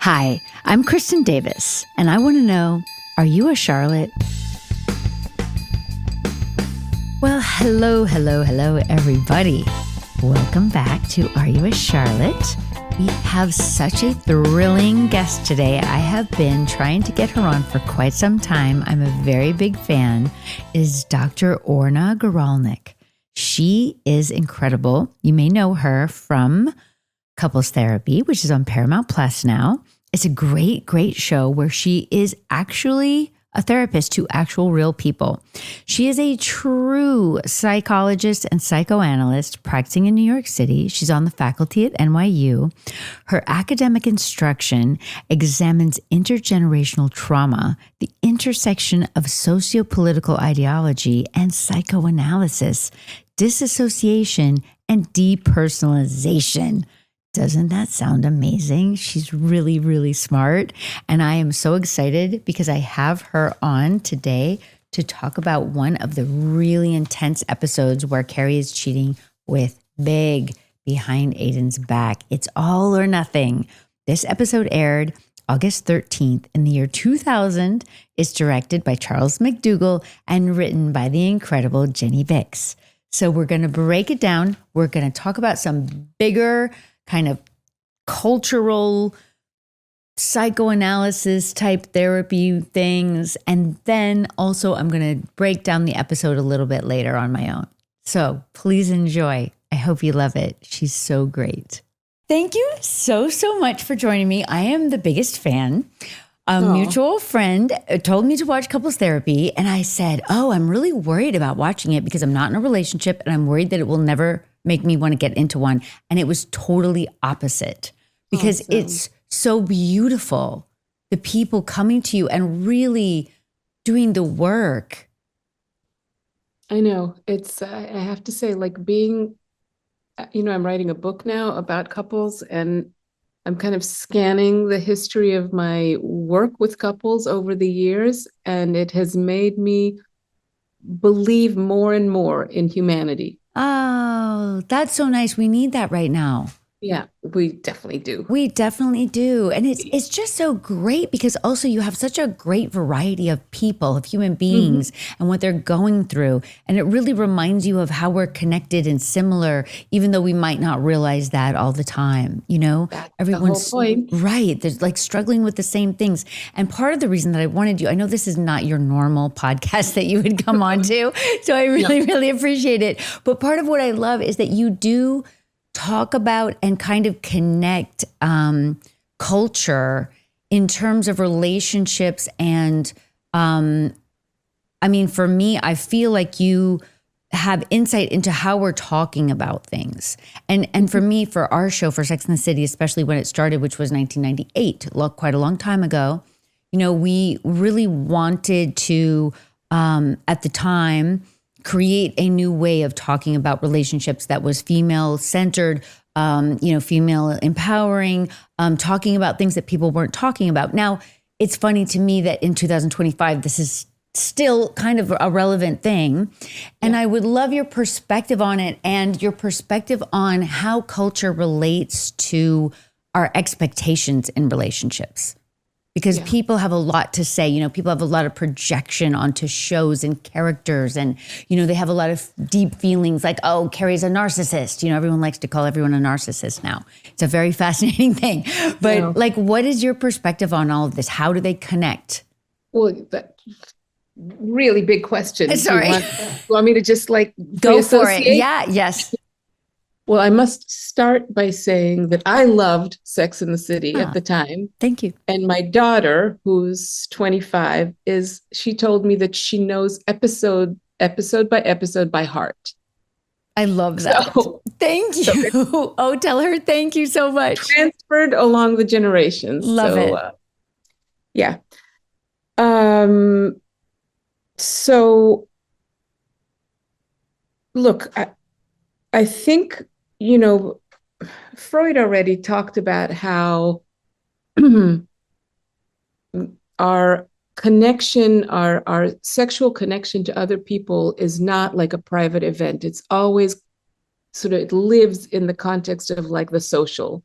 Hi, I'm Kristin Davis, and I want to know, are you a Charlotte? Well, hello, everybody. Welcome back to Are You a Charlotte? We have such a thrilling guest today. I have been trying to get her on for quite some time. I'm a very big fan. It is Dr. Orna Guralnik. She is incredible. You may know her from Couples Therapy, which is on Paramount Plus now. It's a great, great show where she is actually a therapist to actual real people. She is a true psychologist and psychoanalyst practicing in New York City. She's on the faculty at NYU. Her academic instruction examines intergenerational trauma, the intersection of sociopolitical ideology and psychoanalysis, disassociation, and depersonalization. Doesn't that sound amazing? She's really, really smart. And I am so excited because I have her on today to talk about one of the really intense episodes where Carrie is cheating with Big behind Aiden's back. It's all or nothing. This episode aired August 13th in the year 2000. It's directed by Charles McDougall and written by the incredible Jenny Bix. So we're going to break it down. We're going to talk about some bigger kind of cultural psychoanalysis type therapy things. And then also I'm going to break down the episode a little bit later on my own. So please enjoy. I hope you love it. She's so great. Thank you so much for joining me. I am the biggest fan. A mutual friend told me to watch Couples Therapy. And I said, I'm really worried about watching it because I'm not in a relationship and I'm worried that it will never make me want to get into one. And it was totally opposite because It's so beautiful. The people coming to you and really doing the work. I know. It's, I have to say, like being, I'm writing a book now about couples and I'm kind of scanning the history of my work with couples over the years. And it has made me believe more and more in humanity. Oh, that's so nice. We need that right now. Yeah, we definitely do. We definitely do. And it's just so great because also you have such a great variety of people, of human beings and what they're going through. And it really reminds you of how we're connected and similar, even though we might not realize that all the time. You know, That's everyone's the whole point. Right. They're like struggling with the same things. And part of the reason that I wanted you, I know this is not your normal podcast that you would come on to. So I really appreciate it. But part of what I love is that you do talk about and kind of connect culture in terms of relationships. And for me, I feel like you have insight into how we're talking about things. And for me, for our show, for Sex and the City, especially when it started, which was 1998, quite a long time ago, we really wanted to, at the time, create a new way of talking about relationships that was female-centered, female empowering, talking about things that people weren't talking about. Now, it's funny to me that in 2025, this is still kind of a relevant thing. And I would love your perspective on it and your perspective on how culture relates to our expectations in relationships. Because people have a lot to say, people have a lot of projection onto shows and characters. And, they have a lot of deep feelings like, Carrie's a narcissist. Everyone likes to call everyone a narcissist now. It's a very fascinating thing. But what is your perspective on all of this? How do they connect? Well, that really big question. Sorry. Do you want me to just go for it? Yeah. Yes. Well, I must start by saying that I loved Sex and the City at the time. Thank you. And my daughter, who's 25, she told me that she knows episode by episode by heart. I love that. Thank you. Tell her thank you so much. Transferred along the generations. Love it. Yeah. So, look, I think, Freud already talked about how our connection, our sexual connection to other people is not like a private event. It's always it lives in the context of like the social,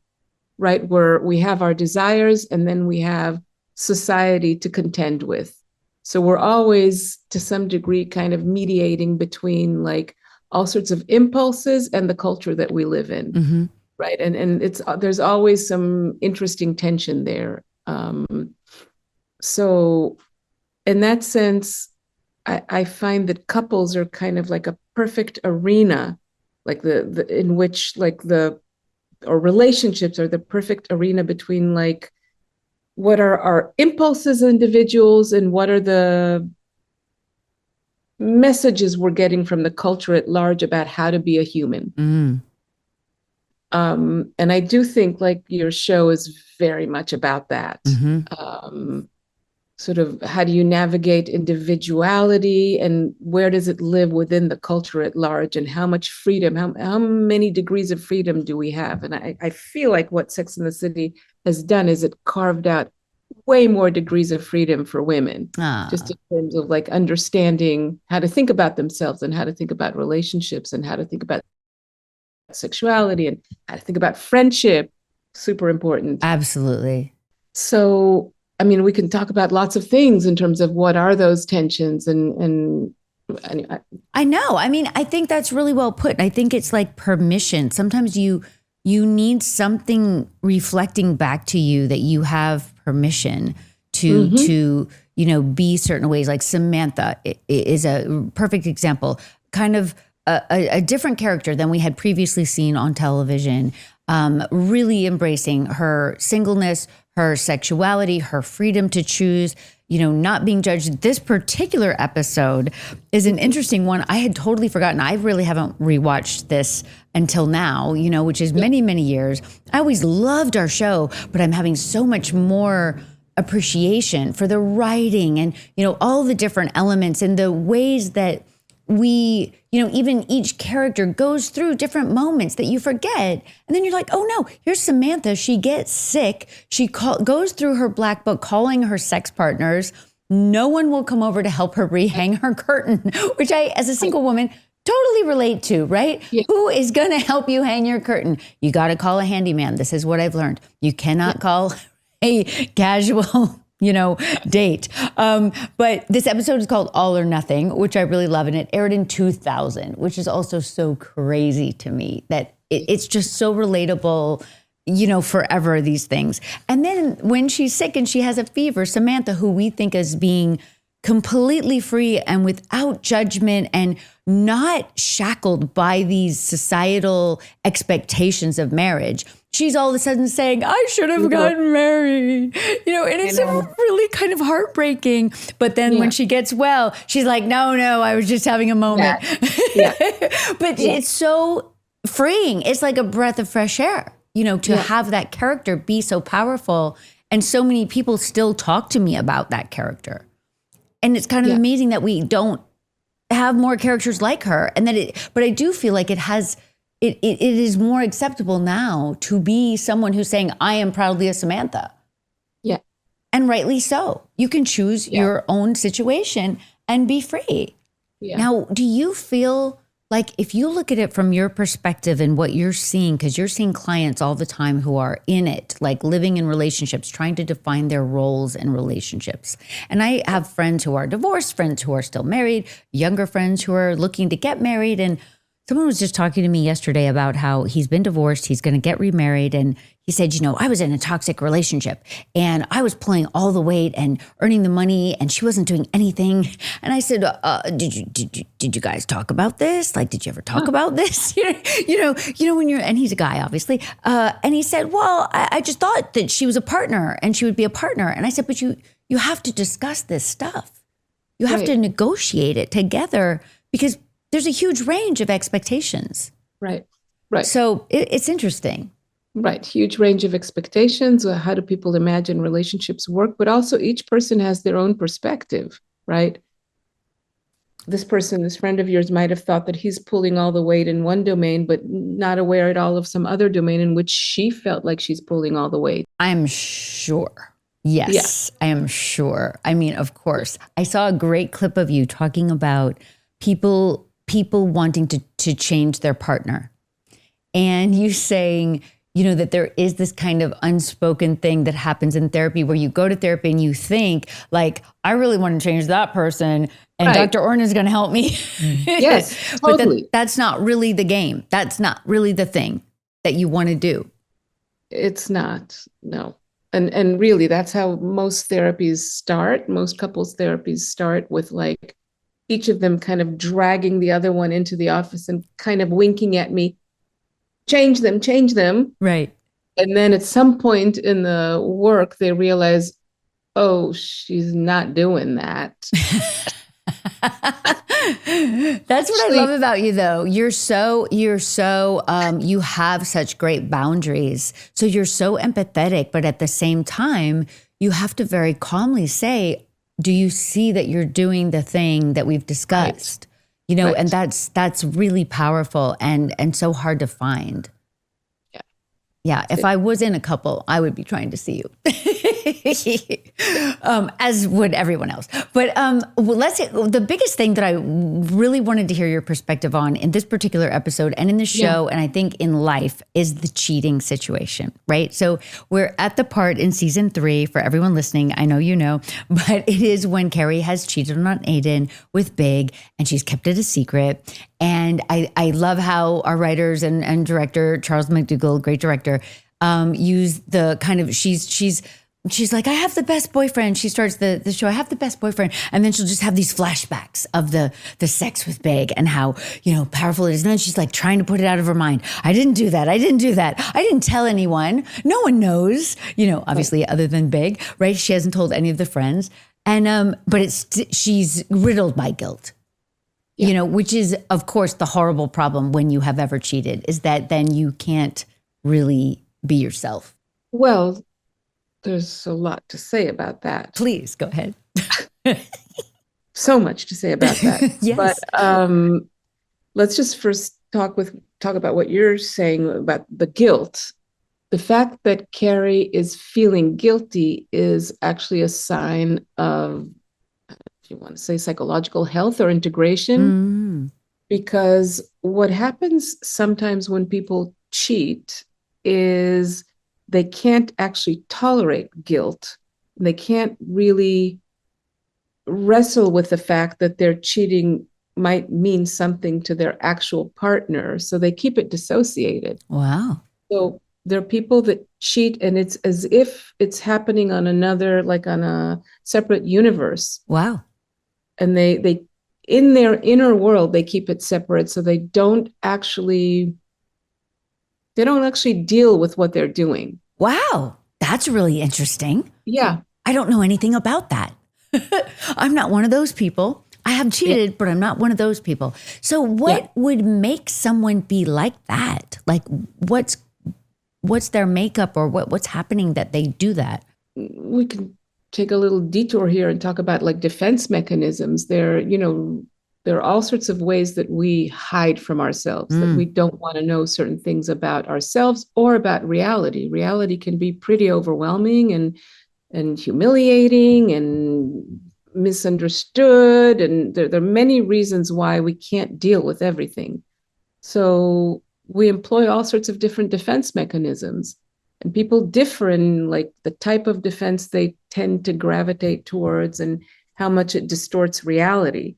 right? Where we have our desires and then we have society to contend with. So we're always, to some degree, kind of mediating between like all sorts of impulses and the culture that we live in, Mm-hmm. right? And there's always some interesting tension there. So in that sense, I find that couples are kind of like a perfect arena, like the in which like or relationships are the perfect arena between like what are our impulses as individuals and what are the messages we're getting from the culture at large about how to be a human. Mm. And I do think like your show is very much about that. Mm-hmm. Sort of how do you navigate individuality and where does it live within the culture at large, and how much freedom, how many degrees of freedom do we have? And I feel like what Sex and the City has done is it carved out way more degrees of freedom for women, just in terms of like understanding how to think about themselves and how to think about relationships and how to think about sexuality and how to think about friendship. Super important. Absolutely. So, I mean, we can talk about lots of things in terms of what are those tensions and I know. I mean, I think that's really well put. I think it's like permission. Sometimes you need something reflecting back to you that you have permission to be certain ways. Like Samantha is a perfect example. Kind of a different character than we had previously seen on television. Really embracing her singleness, her sexuality, her freedom to choose, not being judged. This particular episode is an interesting one. I had totally forgotten. I really haven't rewatched this until now, which is many, many years. I always loved our show, but I'm having so much more appreciation for the writing and, all the different elements and the ways that we, even each character goes through different moments that you forget. And then you're like, oh no, here's Samantha. She gets sick. She goes through her black book, calling her sex partners. No one will come over to help her rehang her curtain, which I, as a single woman, totally relate to, right? Yeah. Who is going to help you hang your curtain? You got to call a handyman. This is what I've learned. You cannot call a casual date. But this episode is called All or Nothing, which I really love. And it aired in 2000, which is also so crazy to me that it's just so relatable, forever, these things. And then when she's sick and she has a fever, Samantha, who we think as being completely free and without judgment and not shackled by these societal expectations of marriage, she's all of a sudden saying, I should have gotten married, and it's really kind of heartbreaking. But then when she gets well, she's like, no, I was just having a moment. Yeah. But it's so freeing. It's like a breath of fresh air, to have that character be so powerful. And so many people still talk to me about that character. And it's kind of amazing that we don't have more characters like her. And but I do feel like it is more acceptable now to be someone who's saying, I am proudly a Samantha. Yeah. And rightly so. You can choose your own situation and be free. Yeah. Now, do you feel like if you look at it from your perspective and what you're seeing, because you're seeing clients all the time who are in it, like living in relationships, trying to define their roles in relationships. And I have friends who are divorced, friends who are still married, younger friends who are looking to get married. And someone was just talking to me yesterday about how he's been divorced, he's going to get remarried. And he said, I was in a toxic relationship and I was pulling all the weight and earning the money and she wasn't doing anything. And I said, did you guys talk about this? Like, did you ever talk about this? When you're, and he's a guy, obviously. And he said, well, I just thought that she was a partner and she would be a partner. And I said, but you have to discuss this stuff. You have to negotiate it together because there's a huge range of expectations. Right. So it's interesting. Right. Huge range of expectations. How do people imagine relationships work? But also each person has their own perspective, right? This friend of yours might have thought that he's pulling all the weight in one domain, but not aware at all of some other domain in which she felt like she's pulling all the weight. I'm sure. Yes, I am sure. I mean, of course. I saw a great clip of you talking about people wanting to change their partner. And you saying, that there is this kind of unspoken thing that happens in therapy where you go to therapy and you think like, I really want to change that person and Right. Dr. Orna is going to help me. Yes, But totally. that's not really the game. That's not really the thing that you want to do. It's not, no. And really, that's how most therapies start. Most couples therapies start with like each of them kind of dragging the other one into the office and kind of winking at me, change them, change them. Right. And then at some point in the work, they realize, oh, she's not doing that. That's what I love about you, though. You have such great boundaries. So you're so empathetic, but at the same time, you have to very calmly say, do you see that you're doing the thing that we've discussed? Right. And that's really powerful and so hard to find. Yeah, if I was in a couple, I would be trying to see you, as would everyone else. But the biggest thing that I really wanted to hear your perspective on in this particular episode and in the show, and I think in life, is the cheating situation, right? So we're at the part in season 3, for everyone listening, I know you know, but it is when Carrie has cheated on Aiden with Big, and she's kept it a secret. And I love how our writers and director, Charles McDougall, great director, use the kind of, she's like, I have the best boyfriend. She starts the show, I have the best boyfriend. And then she'll just have these flashbacks of the sex with Big and how, powerful it is. And then she's like trying to put it out of her mind. I didn't do that. I didn't tell anyone. No one knows, obviously other than Big, right? She hasn't told any of the friends. And, but she's riddled by guilt. Which is, of course, the horrible problem when you have ever cheated, is that then you can't really be yourself. Well, there's a lot to say about that. Please, go ahead. So much to say about that. Yes. But let's just first talk about what you're saying about the guilt. The fact that Carrie is feeling guilty is actually a sign of, you want to say, psychological health or integration, because what happens sometimes when people cheat is they can't actually tolerate guilt. They can't really wrestle with the fact that their cheating might mean something to their actual partner, so they keep it dissociated. Wow. So there are people that cheat and it's as if it's happening on another, like on a separate universe. Wow. And they in their inner world, they keep it separate. So they don't actually deal with what they're doing. Wow. That's really interesting. Yeah. I don't know anything about that. I'm not one of those people. I have cheated, but I'm not one of those people. So what would make someone be like that? Like what's their makeup, or what's happening that they do that? We can take a little detour here and talk about like defense mechanisms. There are all sorts of ways that we hide from ourselves, that we don't want to know certain things about ourselves or about reality. Reality can be pretty overwhelming and humiliating and misunderstood. And there are many reasons why we can't deal with everything. So we employ all sorts of different defense mechanisms. And people differ in like the type of defense they tend to gravitate towards and how much it distorts reality.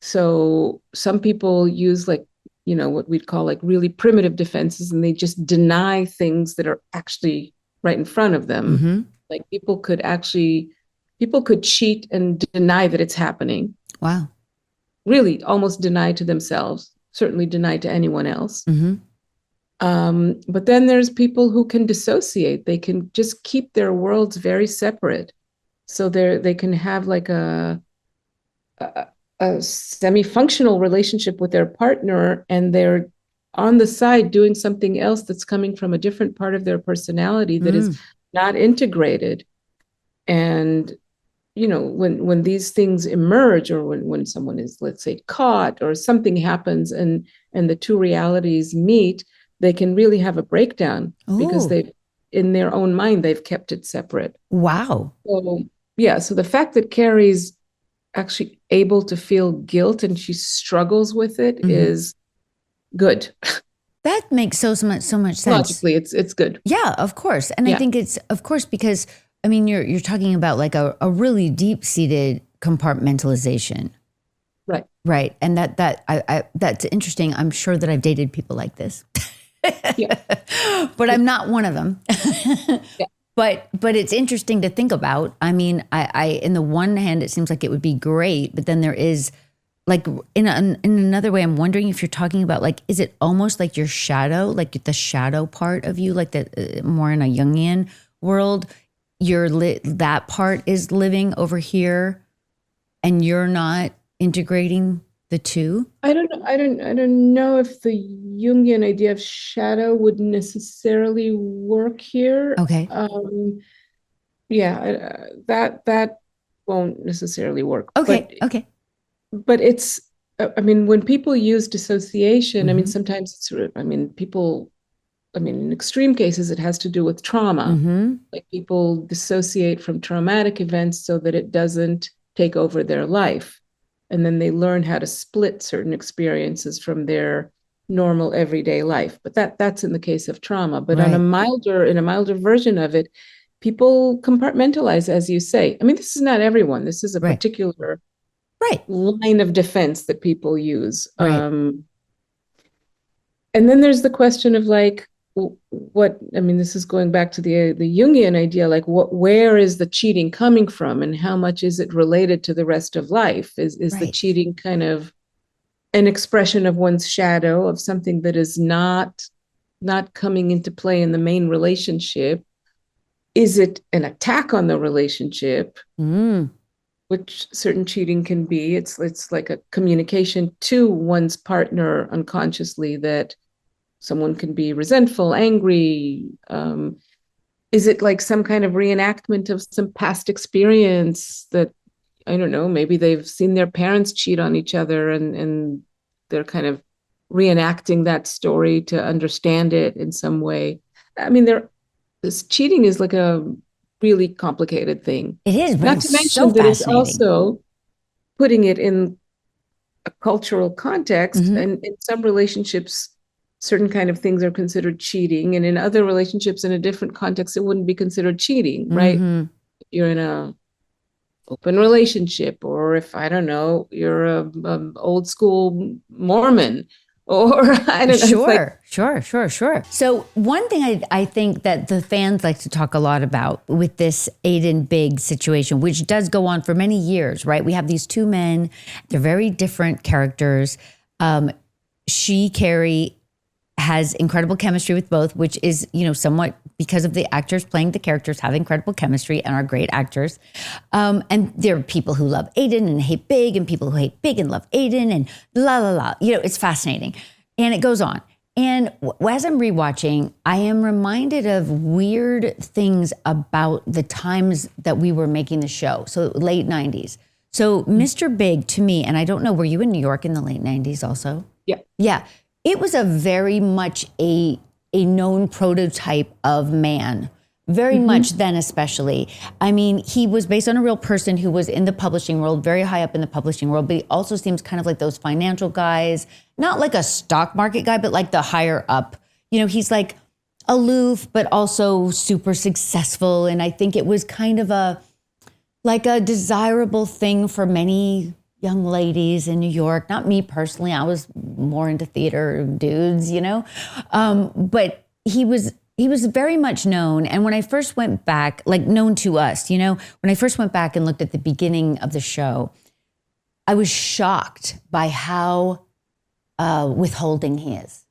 So some people use like, what we'd call like really primitive defenses, and they just deny things that are actually right in front of them. Mm-hmm. Like people could cheat and deny that it's happening. Wow. Really almost deny to themselves, certainly deny to anyone else. Mm-hmm. But then there's people who can dissociate. They can just keep their worlds very separate. So they can have like a semi-functional relationship with their partner, and they're on the side doing something else that's coming from a different part of their personality that is not integrated. And when these things emerge, or when someone is, let's say, caught, or something happens and the two realities meet, they can really have a breakdown because in their own mind, they've kept it separate. Wow. So the fact that Carrie's actually able to feel guilt and she struggles with it is good. That makes so much sense. Logically, it's good. Yeah, of course. And I think it's, of course, because I mean, you're talking about like a really deep-seated compartmentalization. Right. Right. And that's interesting. I'm sure that I've dated people like this. Yeah. But I'm not one of them. Yeah. But it's interesting to think about. I mean, I in the one hand, it seems like it would be great, but then there is like in another way, I'm wondering if you're talking about like, is it almost like your shadow, like the shadow part of you, like the more in a Jungian world, that part is living over here, and you're not integrating the two? I don't know. I don't know if the Jungian idea of shadow would necessarily work here. Okay. That won't necessarily work. Okay. Okay. But it's, I mean, when people use dissociation, I mean, Mhm. sometimes it's, I mean, people, I mean, in extreme cases, it has to do with trauma. Mhm. Like people dissociate from traumatic events so that it doesn't take over their life. And then they learn how to split certain experiences from their normal everyday life. But that's in the case of trauma. But in a milder version of it, people compartmentalize, as you say. I mean, this is not everyone. This is a Right. particular Right. line of defense that people use. Right. And then there's the question of like, what, I mean, this is going back to the Jungian idea, like where is the cheating coming from, and how much is it related to the rest of life? Is the Right. cheating kind of an expression of one's shadow, of something that is not coming into play in the main relationship? Is it an attack on the relationship? Which certain cheating can be. It's like a communication to one's partner unconsciously that someone can be resentful, angry. Is it like some kind of reenactment of some past experience that, I don't know, maybe they've seen their parents cheat on each other, and they're kind of reenacting that story to understand it in some way. I mean, this cheating is like a really complicated thing. It is, but Not it's to mention so that it's fascinating. also putting it in a cultural context. Mhm. And in some relationships, certain kind of things are considered cheating, and in other relationships, in a different context, it wouldn't be considered cheating, right? Mhm. If you're in a open relationship, or if, I don't know, you're a old school Mormon, or I don't know, it's like, Sure. So one thing I think that the fans like to talk a lot about with this Aiden Big situation, which does go on for many years, right? We have these two men, they're very different characters. Carrie, has incredible chemistry with both, which is, somewhat because of the actors playing the characters have incredible chemistry and are great actors. And there are people who love Aiden and hate Big, and people who hate Big and love Aiden, and la, la, la. It's fascinating. And it goes on. And as I'm rewatching, I am reminded of weird things about the times that we were making the show. So late 90s. So Mr. Big, to me, and I don't know, were you in New York in the late 90s also? yeah. Yeah. It was a very much a known prototype of man, very much then especially. I mean, he was based on a real person who was in the publishing world, very high up in the publishing world, but he also seems kind of like those financial guys, not like a stock market guy, but like the higher up. He's like aloof, but also super successful. And I think it was kind of a desirable thing for many young ladies in New York. Not me personally. I was more into theater dudes, but he was very much known. And when I first went back, like known to us, when I first went back and looked at the beginning of the show, I was shocked by how withholding he is.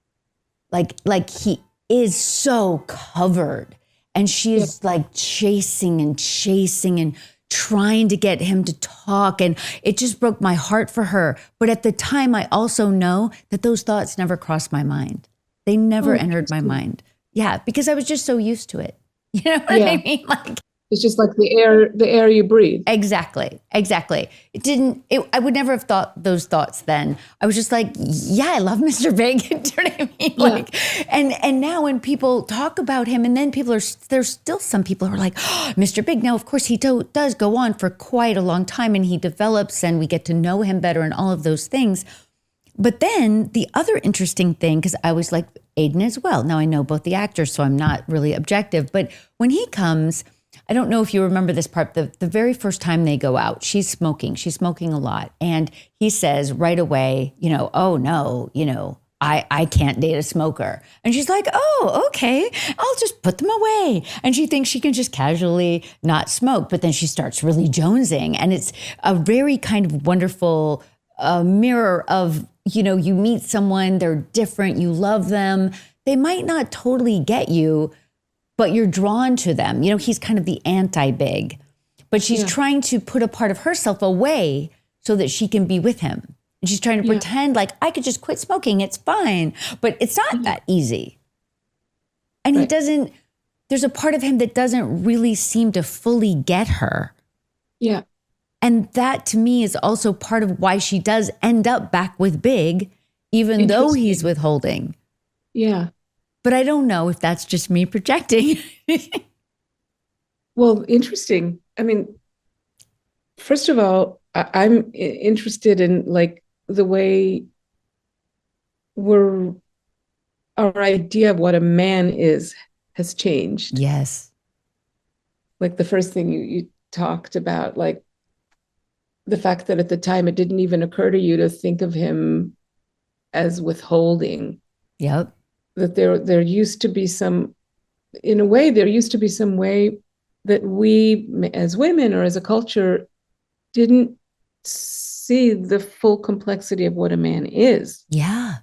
Like he is so covered, and she is like chasing and trying to get him to talk. And it just broke my heart for her. But at the time, I also know that those thoughts never crossed my mind. They never entered my mind. Yeah, because I was just so used to it. You know what I mean? Like, it's just like the air you breathe. Exactly. I would never have thought those thoughts then. I was just like, yeah, I love Mr. Big. Do you know what I mean? Like, and now when people talk about him, and then there's still some people who are like, oh, Mr. Big. Now, of course, he does go on for quite a long time, and he develops, and we get to know him better and all of those things. But then the other interesting thing, because I was like, Aiden as well. Now I know both the actors, so I'm not really objective. But when he comes, I don't know if you remember this part. The very first time they go out, she's smoking. She's smoking a lot. And he says right away, oh no, I can't date a smoker. And she's like, oh, okay, I'll just put them away. And she thinks she can just casually not smoke. But then she starts really jonesing. And it's a very kind of wonderful mirror of, you meet someone, they're different, you love them. They might not totally get you, but you're drawn to them. He's kind of the anti-big. But she's trying to put a part of herself away so that she can be with him. And she's trying to pretend like, I could just quit smoking, it's fine. But it's not that easy. And he doesn't, there's a part of him that doesn't really seem to fully get her. Yeah. And that to me is also part of why she does end up back with Big, even though he's withholding. Yeah. But I don't know if that's just me projecting. Well, interesting. I mean, first of all, I'm interested in like the way our idea of what a man is has changed. Yes. Like the first thing you talked about, like the fact that at the time it didn't even occur to you to think of him as withholding. Yep. That there used to be some way that we as women or as a culture didn't see the full complexity of what a man is. Yeah.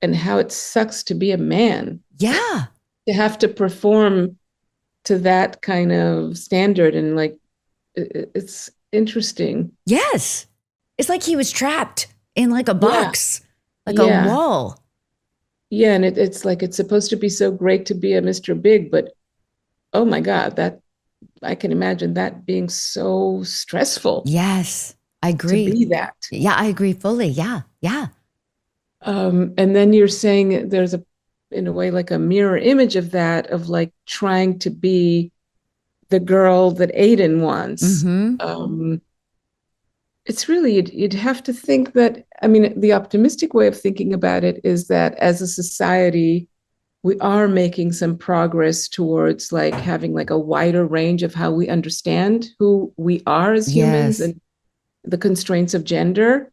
And how it sucks to be a man. Yeah. To have to perform to that kind of standard. And like, it's interesting. Yes. It's like he was trapped in like a box, like a wall. Yeah. And it's like, it's supposed to be so great to be a Mr. Big, but oh my God, I can imagine that being so stressful. Yes, I agree. To be that. Yeah, I agree fully. Yeah, yeah. And then you're saying there's in a way, like a mirror image of that, of like trying to be the girl that Aiden wants. Mm-hmm. It's really, you'd have to think that, I mean, the optimistic way of thinking about it is that as a society, we are making some progress towards like having like a wider range of how we understand who we are as humans and the constraints of gender.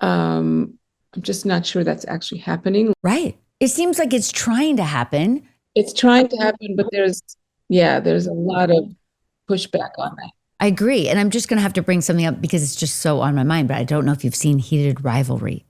I'm just not sure that's actually happening. Right. It seems like it's trying to happen. It's trying to happen, but there's a lot of pushback on that. I agree. And I'm just going to have to bring something up because it's just so on my mind, but I don't know if you've seen Heated Rivalry.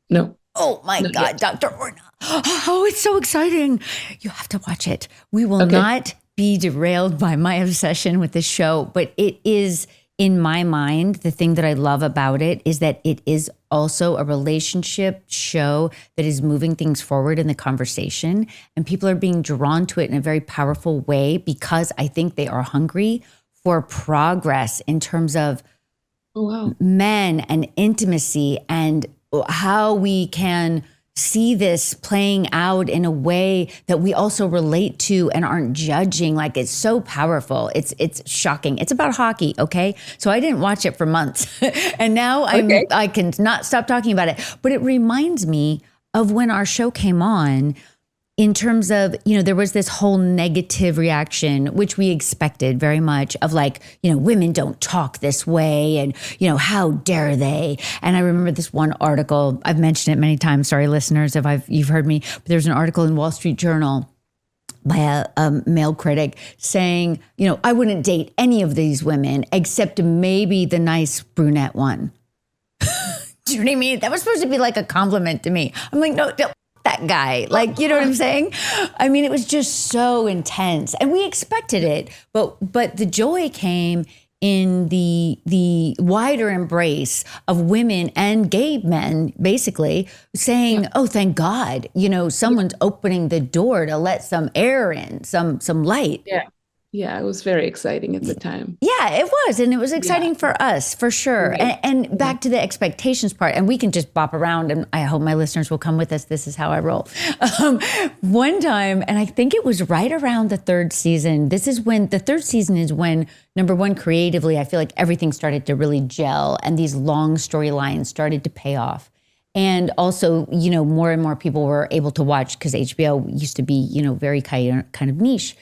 No. Oh my God, Dr. Orna. Oh, it's so exciting. You have to watch it. We will not be derailed by my obsession with this show, but it is, in my mind, the thing that I love about it is that it is also a relationship show that is moving things forward in the conversation. And people are being drawn to it in a very powerful way because I think they are hungry for progress in terms of men and intimacy and how we can see this playing out in a way that we also relate to and aren't judging. Like, it's so powerful. It's shocking. It's about hockey. Okay. So I didn't watch it for months and now I can not stop talking about it, but it reminds me of when our show came on in terms of, there was this whole negative reaction, which we expected very much of like, women don't talk this way and, how dare they? And I remember this one article, I've mentioned it many times. Sorry, listeners, if you've heard me, but there's an article in Wall Street Journal by a male critic saying, I wouldn't date any of these women except maybe the nice brunette one. Do you know what I mean? That was supposed to be like a compliment to me. I'm like, no, that guy, like, you know what I'm saying? I mean, it was just so intense and we expected it, but the joy came in the wider embrace of women and gay men, basically saying, oh, thank God, someone's opening the door to let some air in, some light. Yeah. Yeah, it was very exciting at the time. Yeah, it was. And it was exciting for us, for sure. Right. And back to the expectations part, and we can just bop around, and I hope my listeners will come with us. This is how I roll. One time, and I think it was right around the third season. The third season is when, number one, creatively, I feel like everything started to really gel, and these long storylines started to pay off. And also, more and more people were able to watch because HBO used to be, very kind of niche.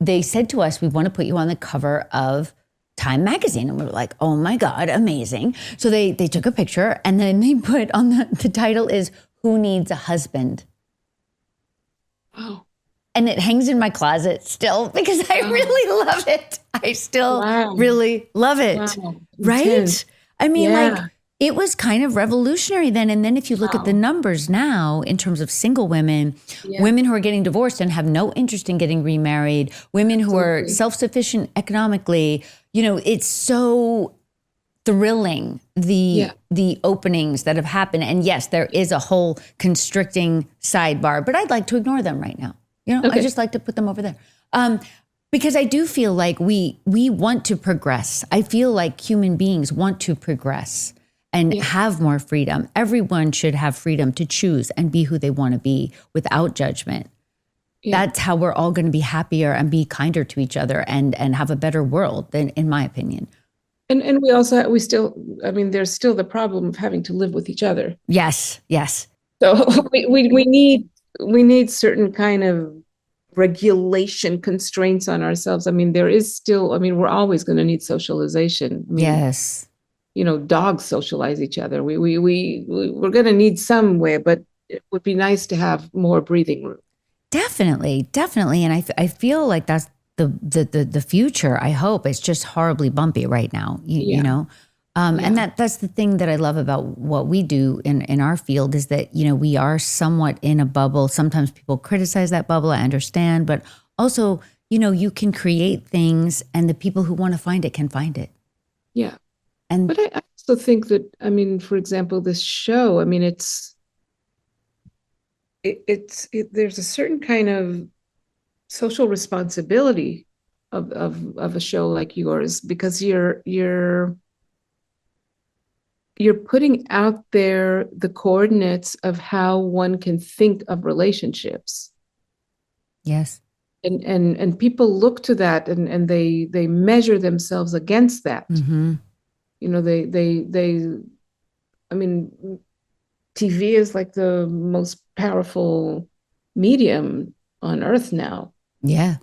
They said to us, we want to put you on the cover of Time magazine. And we were like, oh my God, amazing. So they took a picture and then they put on the title is Who Needs a Husband? Wow. And it hangs in my closet still because I really love it. I still really love it. Wow. Right? Intense. I mean, it was kind of revolutionary then. And then if you look at the numbers now in terms of single women, women who are getting divorced and have no interest in getting remarried, women who are self-sufficient economically, it's so thrilling, the openings that have happened. And yes, there is a whole constricting sidebar, but I'd like to ignore them right now. I just like to put them over there. Because I do feel like we want to progress. I feel like human beings want to progress and have more freedom. Everyone should have freedom to choose and be who they want to be without judgment. Yeah. That's how we're all going to be happier and be kinder to each other and have a better world, than, in my opinion. And there's still the problem of having to live with each other. Yes. So we need certain kind of regulation constraints on ourselves. I mean, there is still, we're always going to need socialization. Yes. Dogs socialize each other. We're going to need some way, but it would be nice to have more breathing room. Definitely. And I feel like that's the future. I hope. It's just horribly bumpy right now, you know? And that's the thing that I love about what we do in our field is that, we are somewhat in a bubble. Sometimes people criticize that bubble. I understand, but also, you can create things and the people who want to find it can find it. Yeah. But I also think that, for example, this show, there's a certain kind of social responsibility of a show like yours, because you're putting out there the coordinates of how one can think of relationships. Yes. And people look to that and they measure themselves against that. Mm-hmm. TV is like the most powerful medium on earth now. Yeah.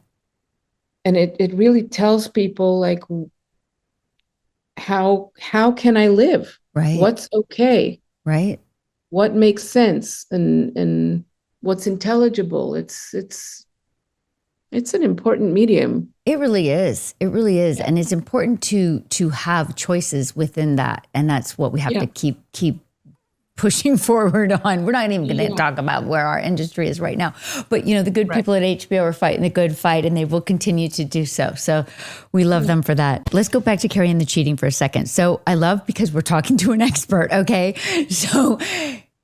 And it really tells people like, how can I live? Right. What's okay? Right. What makes sense and what's intelligible? It's an important medium. It really is. Yeah. And it's important to have choices within that. And that's what we have to keep pushing forward on. We're not even going to talk about where our industry is right now. But, the good people at HBO are fighting the good fight, and they will continue to do so. So we love them for that. Let's go back to Carrie and the cheating for a second. So I love, because we're talking to an expert, okay? So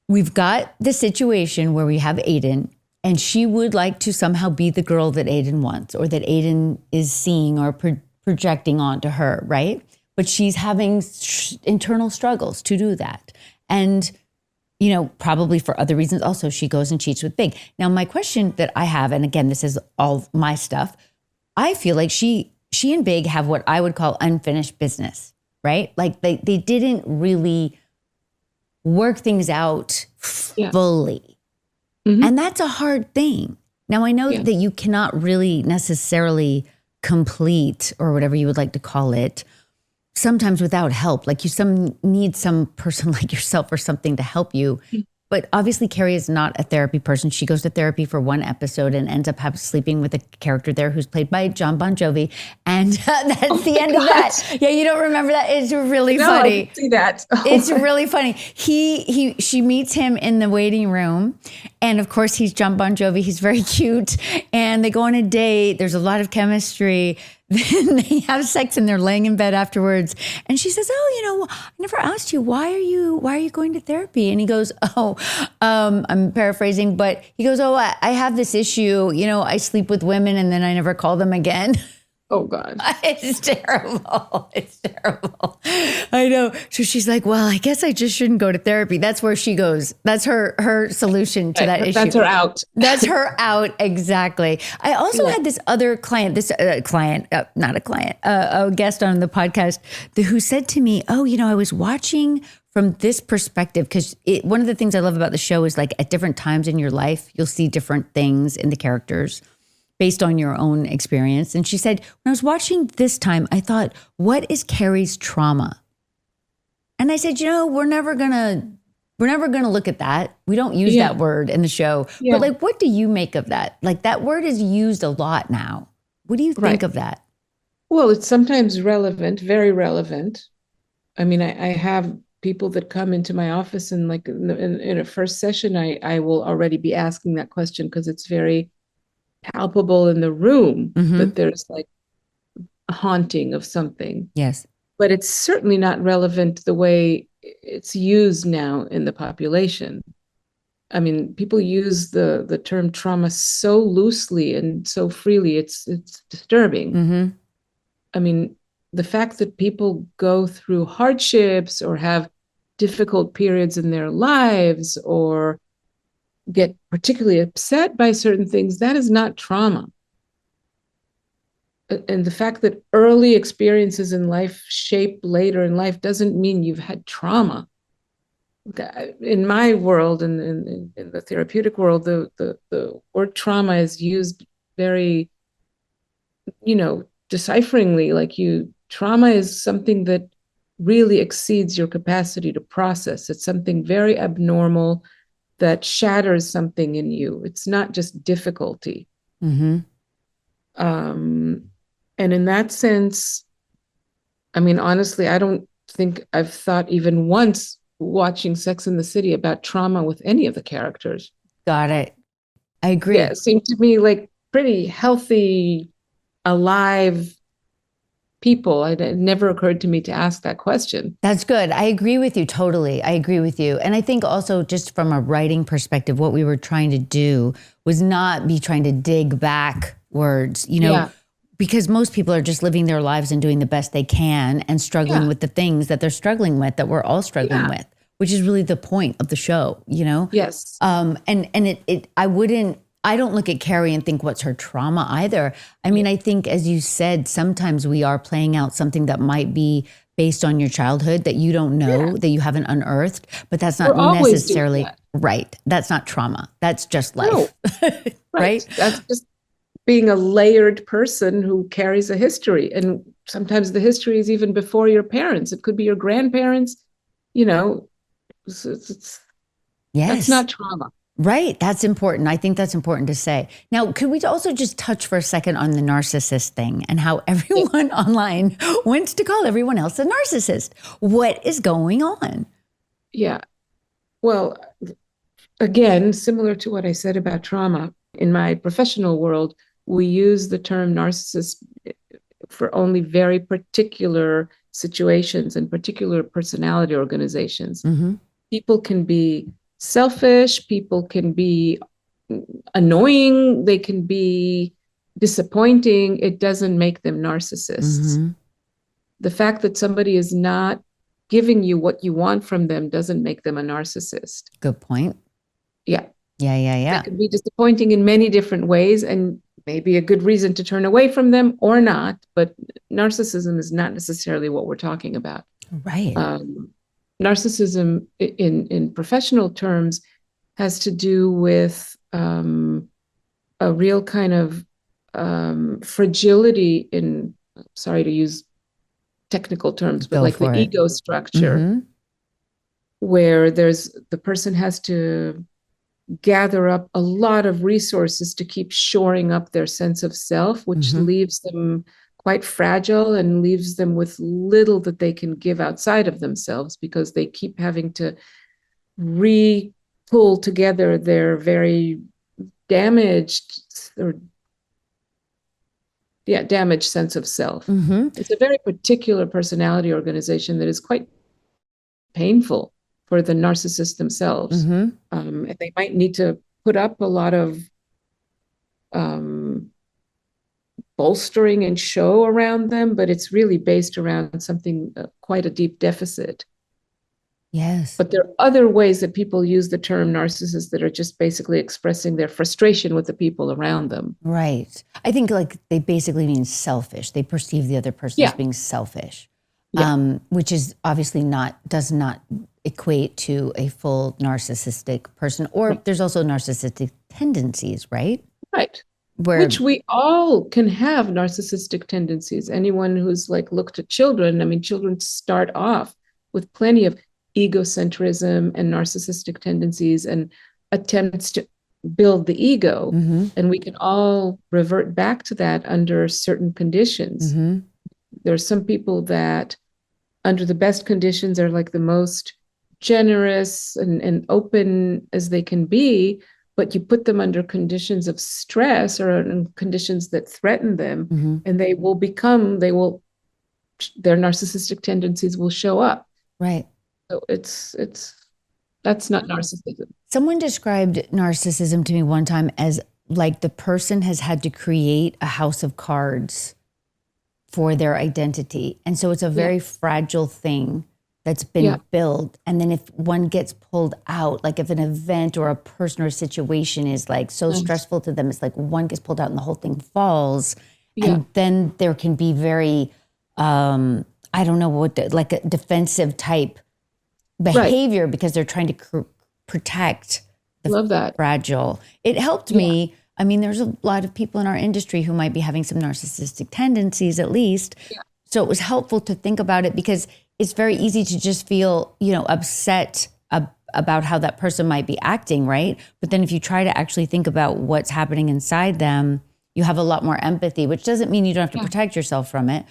we've got the situation where we have Aiden, and she would like to somehow be the girl that Aiden wants, or that Aiden is seeing or projecting onto her, right? But she's having internal struggles to do that. And, probably for other reasons also, she goes and cheats with Big. Now, my question that I have, and again, this is all my stuff, I feel like she and Big have what I would call unfinished business, right? Like they didn't really work things out fully. Mm-hmm. And that's a hard thing. Now, I know that you cannot really necessarily complete, or whatever you would like to call it, sometimes without help. Like you need some person like yourself or something to help you. But obviously Carrie is not a therapy person. She goes to therapy for one episode and ends up sleeping with a character there who's played by John Bon Jovi. And that's the end of that. Yeah, you don't remember that? It's really funny. I didn't see that. It's really funny. She meets him in the waiting room. And of course, he's John Bon Jovi. He's very cute. And they go on a date. There's a lot of chemistry. Then they have sex and they're laying in bed afterwards. And she says, I never asked you, why are you going to therapy? And he goes, I'm paraphrasing, but he goes, I have this issue. I sleep with women and then I never call them again. Oh God. It's terrible. I know. So she's like, well, I guess I just shouldn't go to therapy. That's where she goes. That's her solution to that issue. That's her out. That's her out. Exactly. I also had this other client, a guest on the podcast who said to me, I was watching from this perspective, because one of the things I love about the show is like at different times in your life, you'll see different things in the characters based on your own experience. And she said, when I was watching this time, I thought, what is Carrie's trauma? And I said, we're never gonna look at that. We don't use that word in the show. Yeah. But like, what do you make of that? Like that word is used a lot now. What do you think of that? Well, it's sometimes relevant, very relevant. I mean, I have people that come into my office and like in a first session, I will already be asking that question because it's very palpable in the room that there's like a haunting of something. Yes. But it's certainly not relevant the way it's used now in the population. I mean, people use the term trauma so loosely and so freely, it's disturbing. I mean, the fact that people go through hardships or have difficult periods in their lives or get particularly upset by certain things, that is not trauma. And the fact that early experiences in life shape later in life doesn't mean you've had trauma. In my world, in the therapeutic world, the word trauma is used very, decipheringly. Like trauma is something that really exceeds your capacity to process. It's something very abnormal that shatters something in you. It's not just difficulty. And in that sense, I mean, honestly, I don't think I've thought even once watching Sex and the City about trauma with any of the characters. Got it. I agree. Yeah, it seemed to me like pretty healthy, alive people. It never occurred to me to ask that question. That's good. I agree with you totally. I agree with you. And I think also just from a writing perspective, what we were trying to do was not be trying to dig backwards, because most people are just living their lives and doing the best they can and struggling with the things that they're struggling with, that we're all struggling with, which is really the point of the show, Yes. I don't look at Carrie and think what's her trauma either. I mean, I think, as you said, sometimes we are playing out something that might be based on your childhood that you don't know, that you haven't unearthed, but that's not necessarily right. That's not trauma. That's just life. No. Right? That's just being a layered person who carries a history. And sometimes the history is even before your parents. It could be your grandparents, That's not trauma. Right. That's important. I think that's important to say. Now, could we also just touch for a second on the narcissist thing and how everyone online wants to call everyone else a narcissist? What is going on? Yeah. Well, again, similar to what I said about trauma, in my professional world, we use the term narcissist for only very particular situations and particular personality organizations. People can be selfish, people can be annoying, they can be disappointing. It doesn't make them narcissists. The fact that somebody is not giving you what you want from them doesn't make them a narcissist. Good point. Yeah. That can be disappointing in many different ways and maybe a good reason to turn away from them or not, but narcissism is not necessarily what we're talking about. Right. Narcissism in professional terms has to do with a real kind of fragility in, sorry to use technical terms, but like the ego structure, where the person has to gather up a lot of resources to keep shoring up their sense of self, which leaves them quite fragile and leaves them with little that they can give outside of themselves because they keep having to pull together their very damaged sense of self. It's a very particular personality organization that is quite painful for the narcissists themselves. And they might need to put up a lot of bolstering and show around them, but it's really based around something, quite a deep deficit. Yes. But there are other ways that people use the term narcissist that are just basically expressing their frustration with the people around them. Right. I think like they basically mean selfish. They perceive the other person as being selfish, which is obviously does not equate to a full narcissistic person. Or there's also narcissistic tendencies, right? Right. Where, Which we all can have narcissistic tendencies. Anyone who's like looked at children, I mean, children start off with plenty of egocentrism and narcissistic tendencies and attempts to build the ego. And we can all revert back to that under certain conditions. There are some people that under the best conditions are like the most generous and open as they can be, but you put them under conditions of stress or in conditions that threaten them, and their narcissistic tendencies will show up. right. So that's not narcissism. Someone described narcissism to me one time as like the person has had to create a house of cards for their identity. And so it's a very fragile thing that's been built. And then if one gets pulled out, like if an event or a person or a situation is like so stressful to them, it's like one gets pulled out and the whole thing falls. And then there can be very, I don't know like a defensive type behavior because they're trying to protect the fragile. It helped me. I mean, there's a lot of people in our industry who might be having some narcissistic tendencies at least. So it was helpful to think about it because it's very easy to just feel, upset about how that person might be acting, right? But then if you try to actually think about what's happening inside them, you have a lot more empathy, which doesn't mean you don't have to protect yourself from it,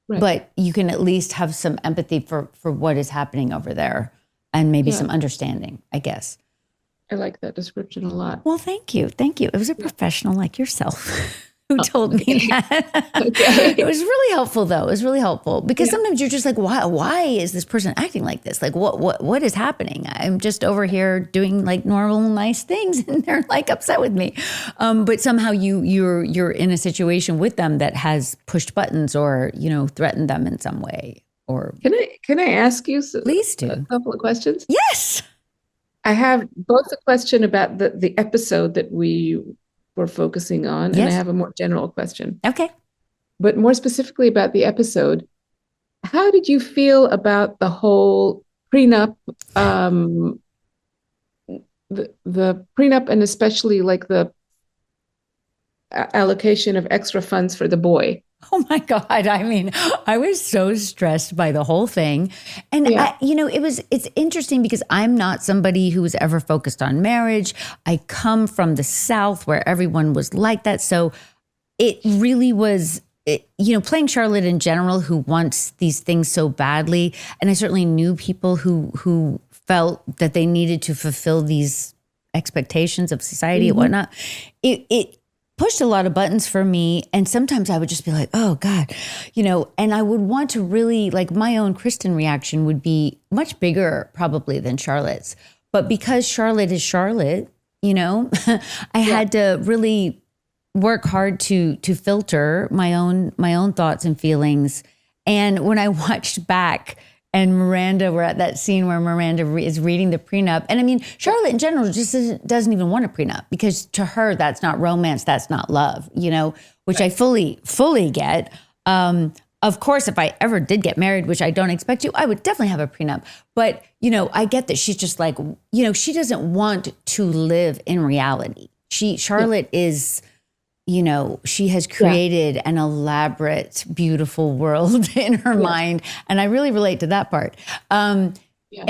but you can at least have some empathy for what is happening over there and maybe some understanding, I guess. I like that description a lot. Well, thank you. Thank you. It was a professional like yourself who told me that. It was really helpful, though. It was really helpful because sometimes you're just like, why is this person acting like this? Like, what is happening? I'm just over here doing like normal, nice things, and they're like upset with me. But somehow you're in a situation with them that has pushed buttons or threatened them in some way. Or can I ask you please do a couple of questions? Yes. I have both a question about the episode that we were focusing on, and I have a more general question. Okay. But more specifically about the episode, how did you feel about the whole prenup, the prenup, and especially like the allocation of extra funds for the boy? Oh my God. I mean, I was so stressed by the whole thing. And it's interesting because I'm not somebody who was ever focused on marriage. I come from the South where everyone was like that. So it really was, playing Charlotte in general, who wants these things so badly. And I certainly knew people who felt that they needed to fulfill these expectations of society and whatnot. It pushed a lot of buttons for me. And sometimes I would just be like, oh God, and I would want to really, like, my own Kristin reaction would be much bigger probably than Charlotte's. But because Charlotte is Charlotte, I had to really work hard to filter my own thoughts and feelings. And when I watched back and Miranda, we're at that scene where Miranda is reading the prenup. And I mean, Charlotte in general just doesn't even want a prenup because to her, that's not romance. That's not love, which I fully get. Of course, if I ever did get married, which I don't expect to, I would definitely have a prenup. But, I get that she's just like, she doesn't want to live in reality. Charlotte is, she has created an elaborate, beautiful world in her mind. And I really relate to that part. And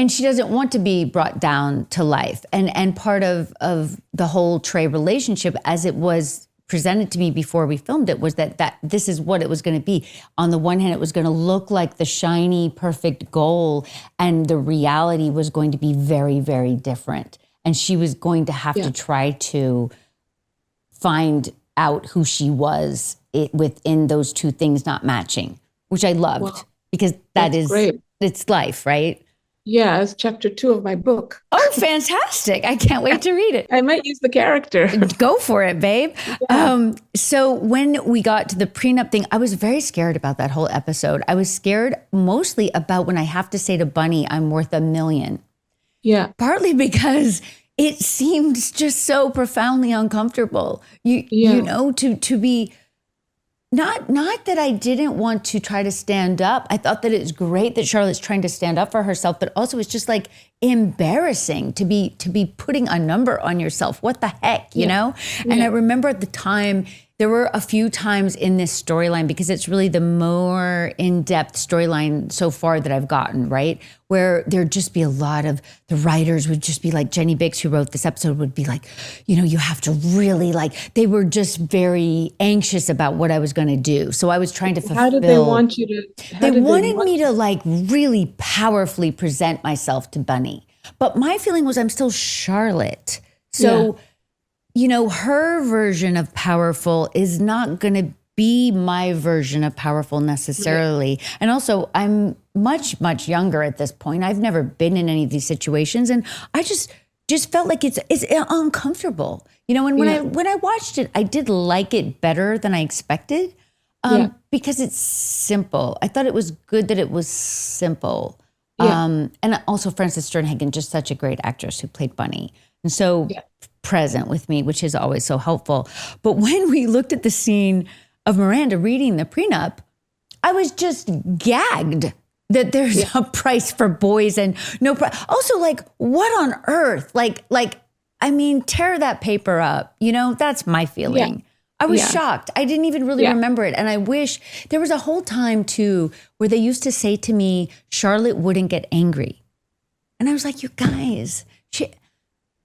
she doesn't want to be brought down to life. And part of the whole Trey relationship, as it was presented to me before we filmed it, was that this is what it was going to be. On the one hand, it was going to look like the shiny, perfect goal. And the reality was going to be very, very different. And she was going to have to try to find out who she was within those two things not matching, which I loved because that's great. It's life, right? Yeah, it's chapter 2 of my book. Oh, fantastic. I can't wait to read it. I might use the character. Go for it, babe. Yeah. So when we got to the prenup thing, I was very scared about that whole episode. I was scared mostly about when I have to say to Bunny, I'm worth $1 million. Yeah. Partly because it seems just so profoundly uncomfortable, to be not that I didn't want to try to stand up. I thought that it's great that Charlotte's trying to stand up for herself, but also it's just like embarrassing to be putting a number on yourself. What the heck, you know? And I remember at the time, there were a few times in this storyline, because it's really the more in-depth storyline so far that I've gotten, right? Where there'd just be a lot of, the writers would just be like, Jenny Biggs, who wrote this episode, would be like, you know, you have to really like, they were just very anxious about what I was going to do. So I was trying to fulfill. How did they want you to? They wanted me to like really powerfully present myself to Bunny. But my feeling was I'm still Charlotte. So you know, her version of powerful is not going to be my version of powerful necessarily. Right. And also, I'm much, much younger at this point. I've never been in any of these situations. And I just felt like it's uncomfortable. You know, and when I watched it, I did like it better than I expected because it's simple. I thought it was good that it was simple. And also Frances Sternhagen, just such a great actress who played Bunny. And so present with me, which is always so helpful. But when we looked at the scene of Miranda reading the prenup, I was just gagged that there's a price for boys and no price. Also, like, what on earth? Like, I mean, tear that paper up. You know, that's my feeling. Yeah. I was shocked. I didn't even really remember it. And I wish there was a whole time too where they used to say to me, Charlotte wouldn't get angry. And I was like, you guys,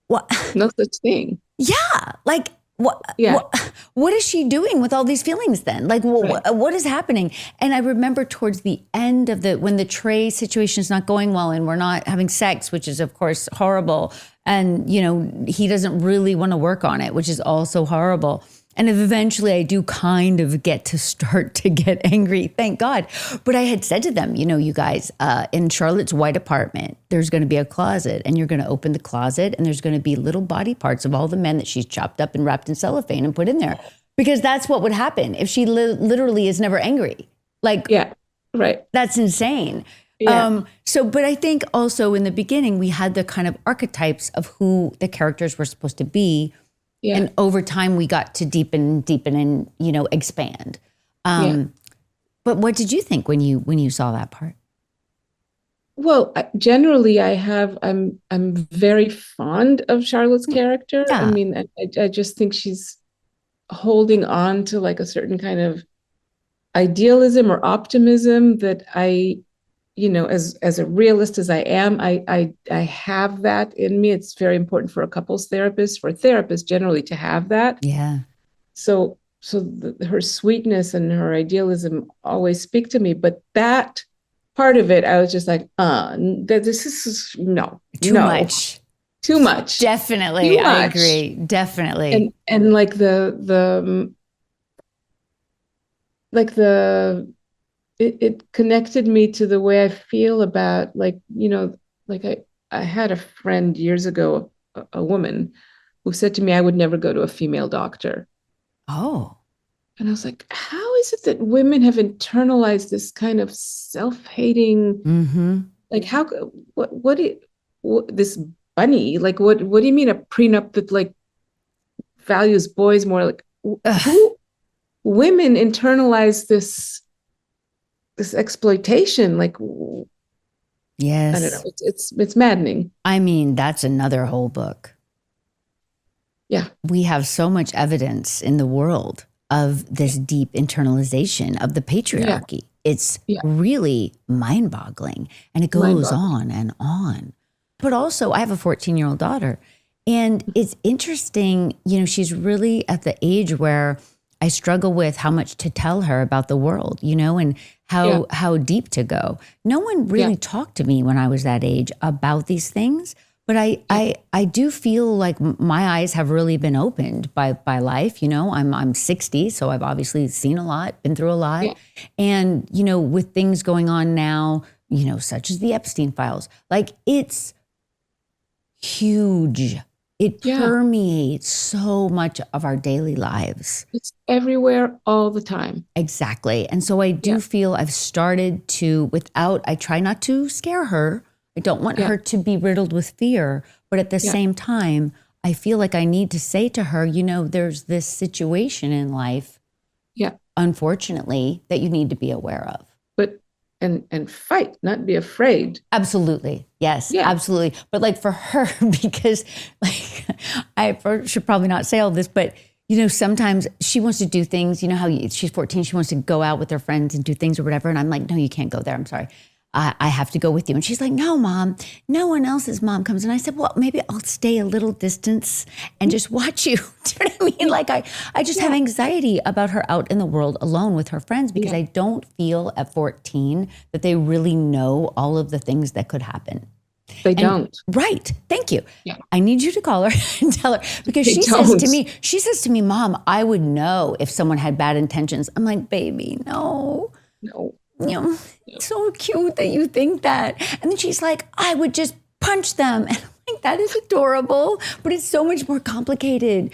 what? No such thing. Yeah. Like, what is she doing with all these feelings then? Like, what is happening? And I remember towards the end of when the Trey situation is not going well and we're not having sex, which is, of course, horrible. And, you know, he doesn't really want to work on it, which is also horrible. And eventually I do kind of get to start to get angry, thank God. But I had said to them, you know, you guys, in Charlotte's white apartment, there's going to be a closet and you're going to open the closet and there's going to be little body parts of all the men that she's chopped up and wrapped in cellophane and put in there. Because that's what would happen if she literally is never angry. Like, that's insane. Yeah. But I think also in the beginning, we had the kind of archetypes of who the characters were supposed to be. Yeah. And over time, we got to deepen and, you know, expand. But what did you think when you saw that part? Well, generally, I'm very fond of Charlotte's character. Yeah. I mean, I just think she's holding on to like a certain kind of idealism or optimism that you know, as a realist as I am, I have that in me. It's very important for a couples therapist, for a therapist generally to have that. Yeah. So her sweetness and her idealism always speak to me. But that part of it, I was just like, this is too much. Too much. Definitely, I agree. Definitely. And like it connected me to the way I feel about, like, you know, like I had a friend years ago, a woman who said to me, I would never go to a female doctor. Oh. And I was like, how is it that women have internalized this kind of self-hating, like this Bunny, like, what do you mean a prenup that like values boys more? Like, who women internalize this exploitation, like, yes, I don't know. It's maddening. I mean, that's another whole book. Yeah. We have so much evidence in the world of this deep internalization of the patriarchy. Yeah. It's really mind-boggling, and it goes on and on. But also, I have a 14-year-old daughter, and it's interesting, you know, she's really at the age where I struggle with how much to tell her about the world, you know, and how deep to go. No one really talked to me when I was that age about these things, but I do feel like my eyes have really been opened by life. You know, I'm 60, so I've obviously seen a lot, been through a lot. And, you know, with things going on now, you know, such as the Epstein files, like, it's huge. It permeates so much of our daily lives. It's everywhere all the time. Exactly. And so I do feel I've started to, I try not to scare her. I don't want her to be riddled with fear. But at the same time, I feel like I need to say to her, you know, there's this situation in life unfortunately, that you need to be aware of. But and fight, not be afraid. Absolutely. Yes, Yeah. absolutely. But like for her, because like should probably not say all this, but sometimes she wants to do things, how she's 14, she wants to go out with her friends and do things or whatever. And I'm like, no, you can't go there. I'm sorry. I have to go with you. And she's like, no, Mom, no one else's mom comes. And I said, well, maybe I'll stay a little distance and just watch you. Do you know what I mean? Like I just have anxiety about her out in the world alone with her friends because I don't feel at 14 that they really know all of the things that could happen. They don't. Right. Thank you. Yeah. I need you to call her and tell her because she says to me, Mom, I would know if someone had bad intentions. I'm like, baby, no. It's so cute that you think that. And then she's like, I would just punch them. And I'm like, that is adorable, but it's so much more complicated,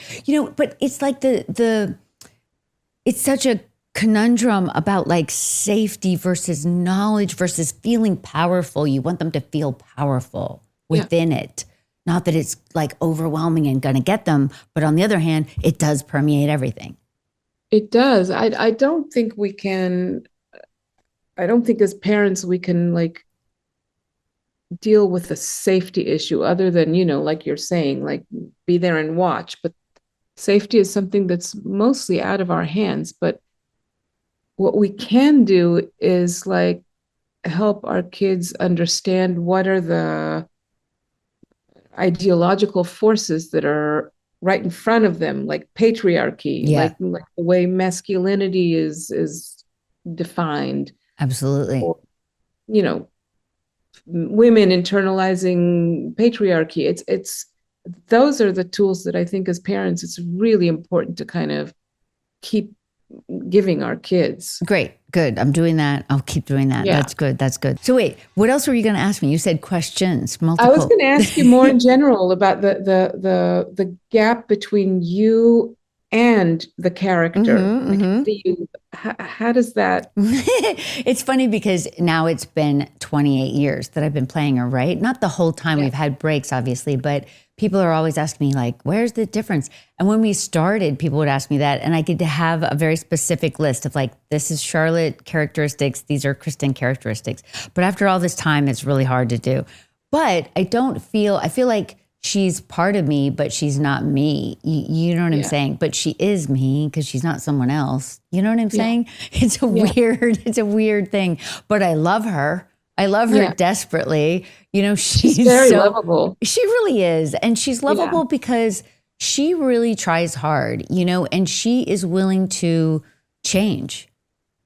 but it's like it's such a conundrum about like safety versus knowledge versus feeling powerful. You want them to feel powerful within it. Not that it's like overwhelming and going to get them, but on the other hand, it does permeate everything. It does. I don't think we can, I don't think as parents we can like deal with the safety issue other than, like you're saying, like be there and watch. But safety is something that's mostly out of our hands. But what we can do is like help our kids understand what are the ideological forces that are right in front of them, like patriarchy, like the way masculinity is defined. Absolutely. Or, women internalizing patriarchy. It's those are the tools that I think as parents, it's really important to kind of keep giving our kids. Great. Good. I'm doing that. I'll keep doing that. Yeah. That's good. That's good. So wait, what else were you going to ask me? You said questions, multiple. I was going to ask you more in general about the gap between you and the character. How does that? It's funny because now it's been 28 years that I've been playing her, right? Not the whole time. We've had breaks, obviously, but people are always asking me like, where's the difference? And when we started, people would ask me that. And I get to have a very specific list of like, this is Charlotte characteristics. These are Kristin characteristics. But after all this time, it's really hard to do. But I feel like she's part of me, but she's not me. You know what I'm saying? But she is me because she's not someone else. You know what I'm saying? It's a weird thing. But I love her. I love her desperately. She's very lovable. She really is. And she's lovable because she really tries hard, and she is willing to change.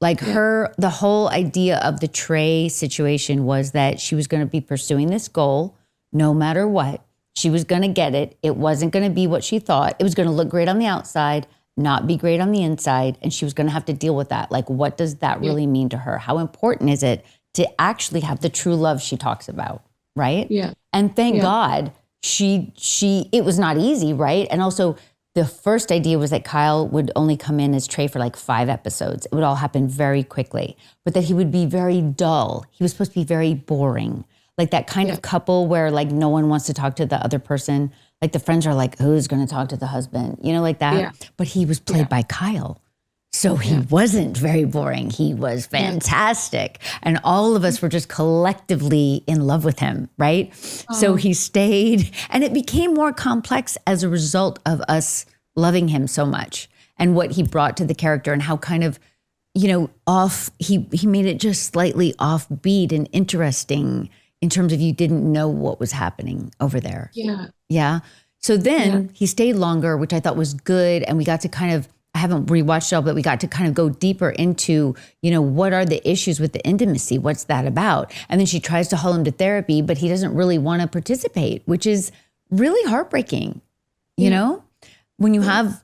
Like the whole idea of the Trey situation was that she was going to be pursuing this goal no matter what. She was going to get it. It wasn't going to be what she thought. It was going to look great on the outside, not be great on the inside. And she was going to have to deal with that. Like, what does that really mean to her? How important is it to actually have the true love she talks about? Right. Yeah. And thank God it was not easy. Right. And also the first idea was that Kyle would only come in as Trey for like 5 episodes. It would all happen very quickly, but that he would be very dull. He was supposed to be very boring. Like that kind of couple where like no one wants to talk to the other person. Like the friends are like, who's going to talk to the husband? Like that. Yeah. But he was played by Kyle. So he wasn't very boring. He was fantastic. And all of us were just collectively in love with him, right? So he stayed. And it became more complex as a result of us loving him so much and what he brought to the character and how kind of, he made it just slightly offbeat and interesting in terms of you didn't know what was happening over there. Yeah. Yeah. So then he stayed longer, which I thought was good. And we got to kind of, I haven't rewatched it all, but we got to kind of go deeper into, what are the issues with the intimacy? What's that about? And then she tries to haul him to therapy, but he doesn't really want to participate, which is really heartbreaking. You know, when you have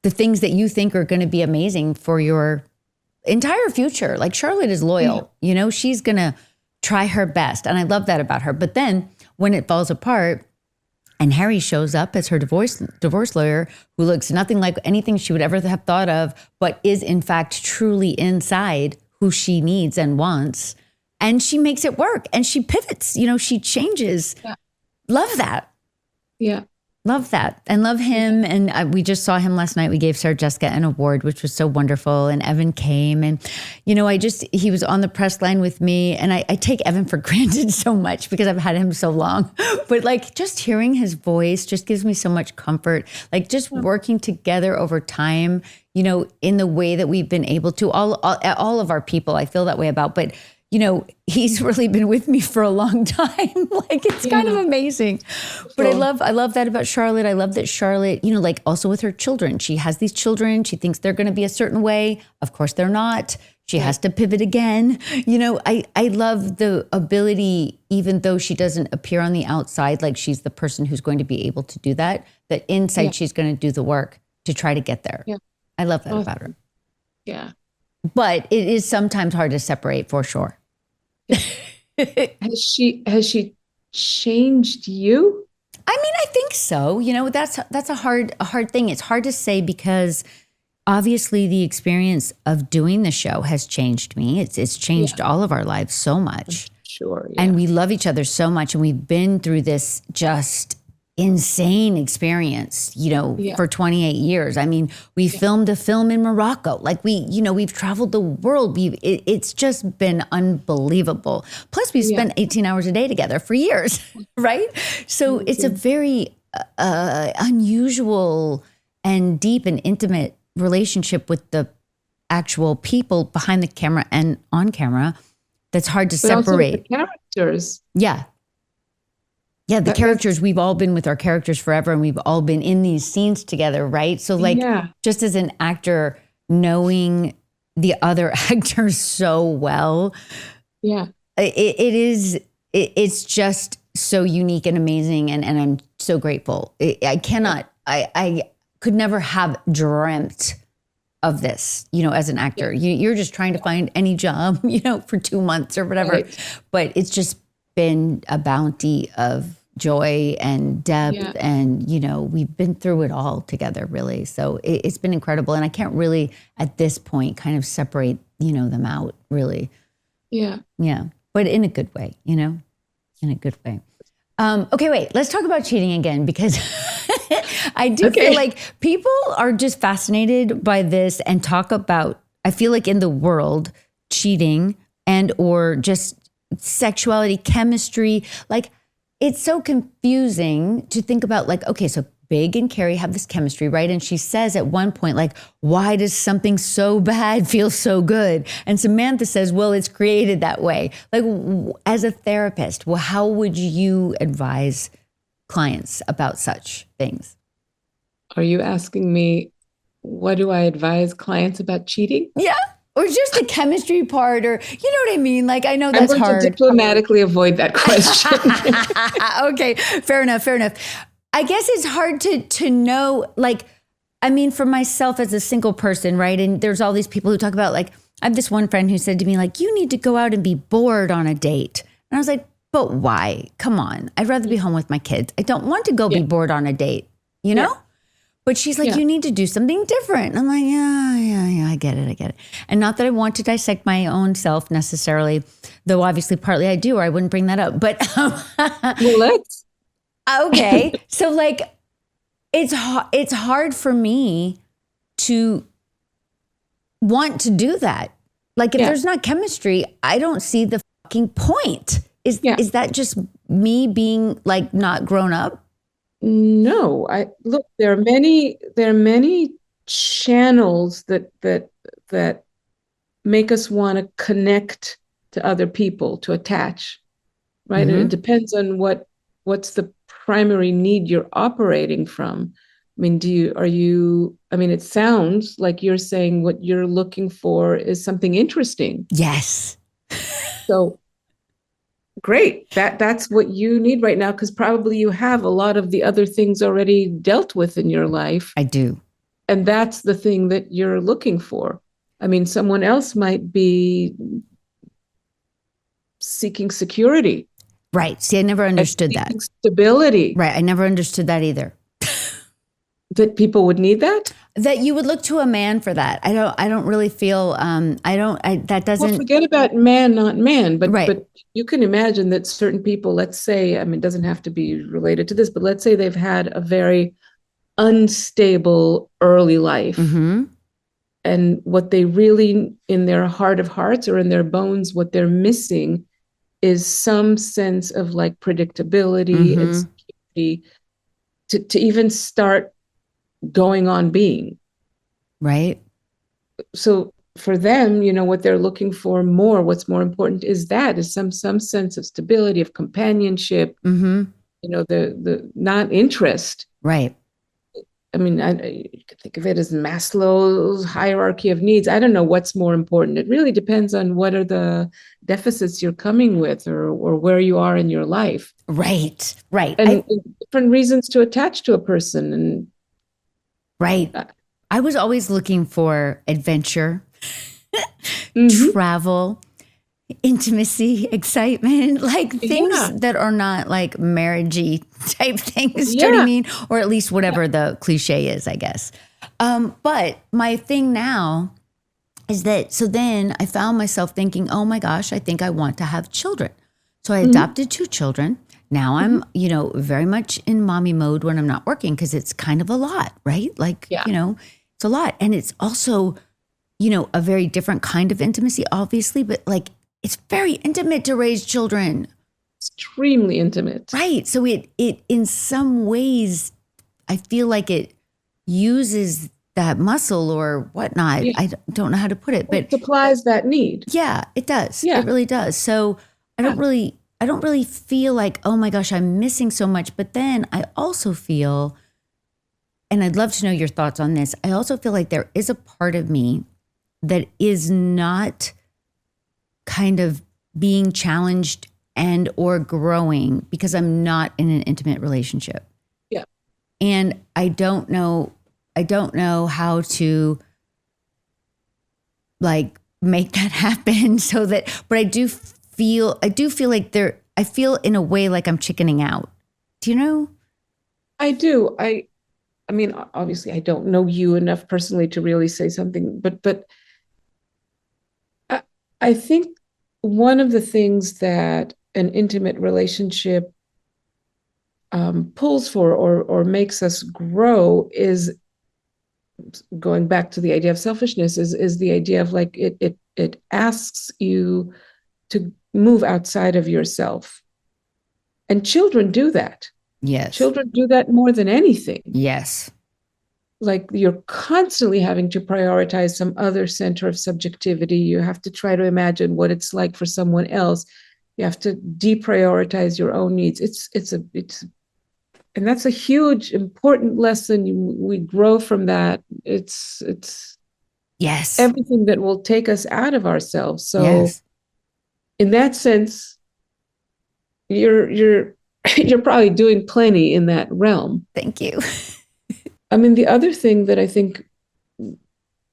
the things that you think are going to be amazing for your entire future, like Charlotte is loyal, she's going to try her best. And I love that about her. But then when it falls apart and Harry shows up as her divorce lawyer, who looks nothing like anything she would ever have thought of, but is in fact truly inside who she needs and wants. And she makes it work and she pivots, she changes. Yeah. Love that. Yeah. Love that. And love him. And we just saw him last night. We gave Sarah Jessica an award, which was so wonderful. And Evan came and, he was on the press line with me. And I take Evan for granted so much because I've had him so long. But like just hearing his voice just gives me so much comfort. Like just working together over time, in the way that we've been able to, all of our people, I feel that way about. But he's really been with me for a long time. Like it's kind of amazing. But I love that about Charlotte. I love that Charlotte, like also with her children, she has these children. She thinks they're going to be a certain way. Of course they're not. She has to pivot again. I love the ability, even though she doesn't appear on the outside, like she's the person who's going to be able to do that, that inside she's going to do the work to try to get there. Yeah. I love that about her. Yeah. But it is sometimes hard to separate for sure. Has she changed you? I mean, I think so. That's a hard thing. It's hard to say because obviously the experience of doing the show has changed me. It's changed all of our lives so much. Sure. Yeah. And we love each other so much. And we've been through this just insane experience, for 28 years. I mean, we filmed a film in Morocco. Like we've traveled the world. It's just been unbelievable. Plus we spent 18 hours a day together for years, right? So it's a very unusual and deep and intimate relationship with the actual people behind the camera and on camera that's hard to separate. Also the characters. Yeah, the characters, we've all been with our characters forever and we've all been in these scenes together, right? So just as an actor, knowing the other actors so well, it's just so unique and amazing and I'm so grateful. I could never have dreamt of this, as an actor. You're just trying to find any job, for 2 months or whatever. Right. But it's just been a bounty of joy and depth and we've been through it all together really, so it's been incredible and I can't really at this point kind of separate them out really. But in a good way, in a good way. Okay, wait, let's talk about cheating again because I do feel like people are just fascinated by this and talk about, I feel like in the world, cheating and or just sexuality, chemistry, like it's so confusing to think about like, okay, so Big and Carrie have this chemistry, right? And she says at one point, like, why does something so bad feel so good? And Samantha says, well, it's created that way. Like as a therapist, well, how would you advise clients about such things? Are you asking me, what do I advise clients about cheating? Yeah. Or just the chemistry part, or you know what I mean? Like, I know that's hard. I'm going to diplomatically avoid that question. Okay, fair enough. I guess it's hard to know, like, I mean, for myself as a single person, right? And there's all these people who talk about, like, I have this one friend who said to me, like, you need to go out and be bored on a date. And I was like, but why? Come on. I'd rather be home with my kids. I don't want to go be bored on a date, you know? Yeah. But she's like, you need to do something different. And I'm like, yeah, I get it. And not that I want to dissect my own self necessarily, though obviously partly I do, or I wouldn't bring that up. But well, let's. Okay. So like, it's hard for me to want to do that. Like if there's not chemistry, I don't see the fucking point. Is that just me being like not grown up? No, look, there are many channels that make us want to connect to other people, to attach, right? Mm-hmm. And it depends on what's the primary need you're operating from. I mean, it sounds like you're saying what you're looking for is something interesting. Yes. So great. That's what you need right now, because probably you have a lot of the other things already dealt with in your life. I do. And that's the thing that you're looking for. I mean, someone else might be seeking security. Right. See, I never understood that. Stability. Right. I never understood that either. That people would need that? That you would look to a man for that. I don't really feel, that doesn't. Well, forget about man, not man, Right. but you can imagine that certain people, let's say, I mean, it doesn't have to be related to this, but let's say they've had a very unstable early life. Mm-hmm. And what they really, in their heart of hearts or in their bones, what they're missing is some sense of like predictability and security to even start going on being. Right. So for them, what they're looking for more, what's more important is some sense of stability, of companionship, the not interest. Right. I mean, you could think of it as Maslow's hierarchy of needs. I don't know what's more important. It really depends on what are the deficits you're coming with or where you are in your life. Right. Right. And different reasons to attach to a person. And right. I was always looking for adventure, travel, intimacy, excitement, like things that are not like marriagey type things. Do you know what I mean? Or at least whatever the cliche is, I guess. But my thing now is that, so then I found myself thinking, oh my gosh, I think I want to have children. So I adopted 2 children. Now I'm, very much in mommy mode when I'm not working because it's kind of a lot, right? Like, it's a lot. And it's also, a very different kind of intimacy, obviously, but like, it's very intimate to raise children. Extremely intimate. Right. So it in some ways, I feel like it uses that muscle or whatnot. I don't know how to put it, but it supplies that need. Yeah, it does. Yeah. It really does. So I don't really feel like, oh my gosh, I'm missing so much. But then I also feel, and I'd love to know your thoughts on this. I also feel like there is a part of me that is not kind of being challenged and or growing because I'm not in an intimate relationship. Yeah. And I don't know how to like make that happen but I do feel like I feel in a way like I'm chickening out. Do you know? I do. I mean, obviously I don't know you enough personally to really say something, but I think one of the things that an intimate relationship pulls for or makes us grow is, going back to the idea of selfishness, is the idea of like it asks you to move outside of yourself. And children do that. Yes. Children do that more than anything. Yes. Like you're constantly having to prioritize some other center of subjectivity. You have to try to imagine what it's like for someone else. You have to deprioritize your own needs. And that's a huge, important lesson. We grow from that. It's yes, everything that will take us out of ourselves. So in that sense, you're probably doing plenty in that realm. Thank you. I mean, the other thing that I think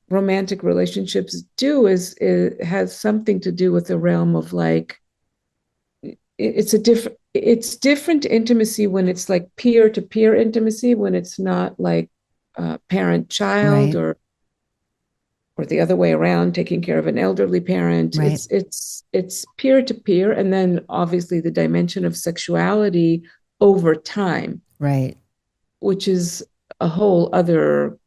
romantic relationships do is it has something to do with the realm of like, it's different intimacy when it's like peer-to-peer intimacy, when it's not like parent-child or the other way around, taking care of an elderly parent. Right. It's peer-to-peer, and then obviously the dimension of sexuality over time. Right. Which is a whole other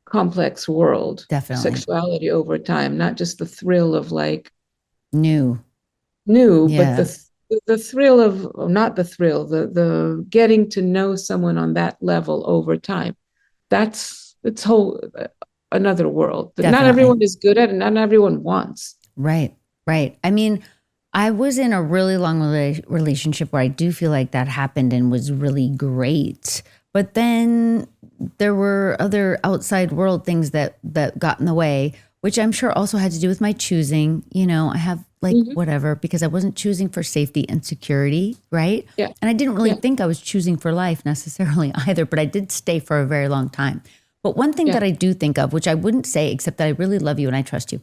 complex world. Definitely. Sexuality over time, not just the thrill of like new, but the thrill of, not the thrill, the getting to know someone on that level over time. It's whole another world that not everyone is good at and not everyone wants. Right. I mean, I was in a really long relationship where I do feel like that happened and was really great. But then there were other outside world things that got in the way, which I'm sure also had to do with my choosing. I have like whatever, because I wasn't choosing for safety and security, right? Yeah. And I didn't really think I was choosing for life necessarily either, but I did stay for a very long time. But one thing that I do think of, which I wouldn't say except that I really love you and I trust you,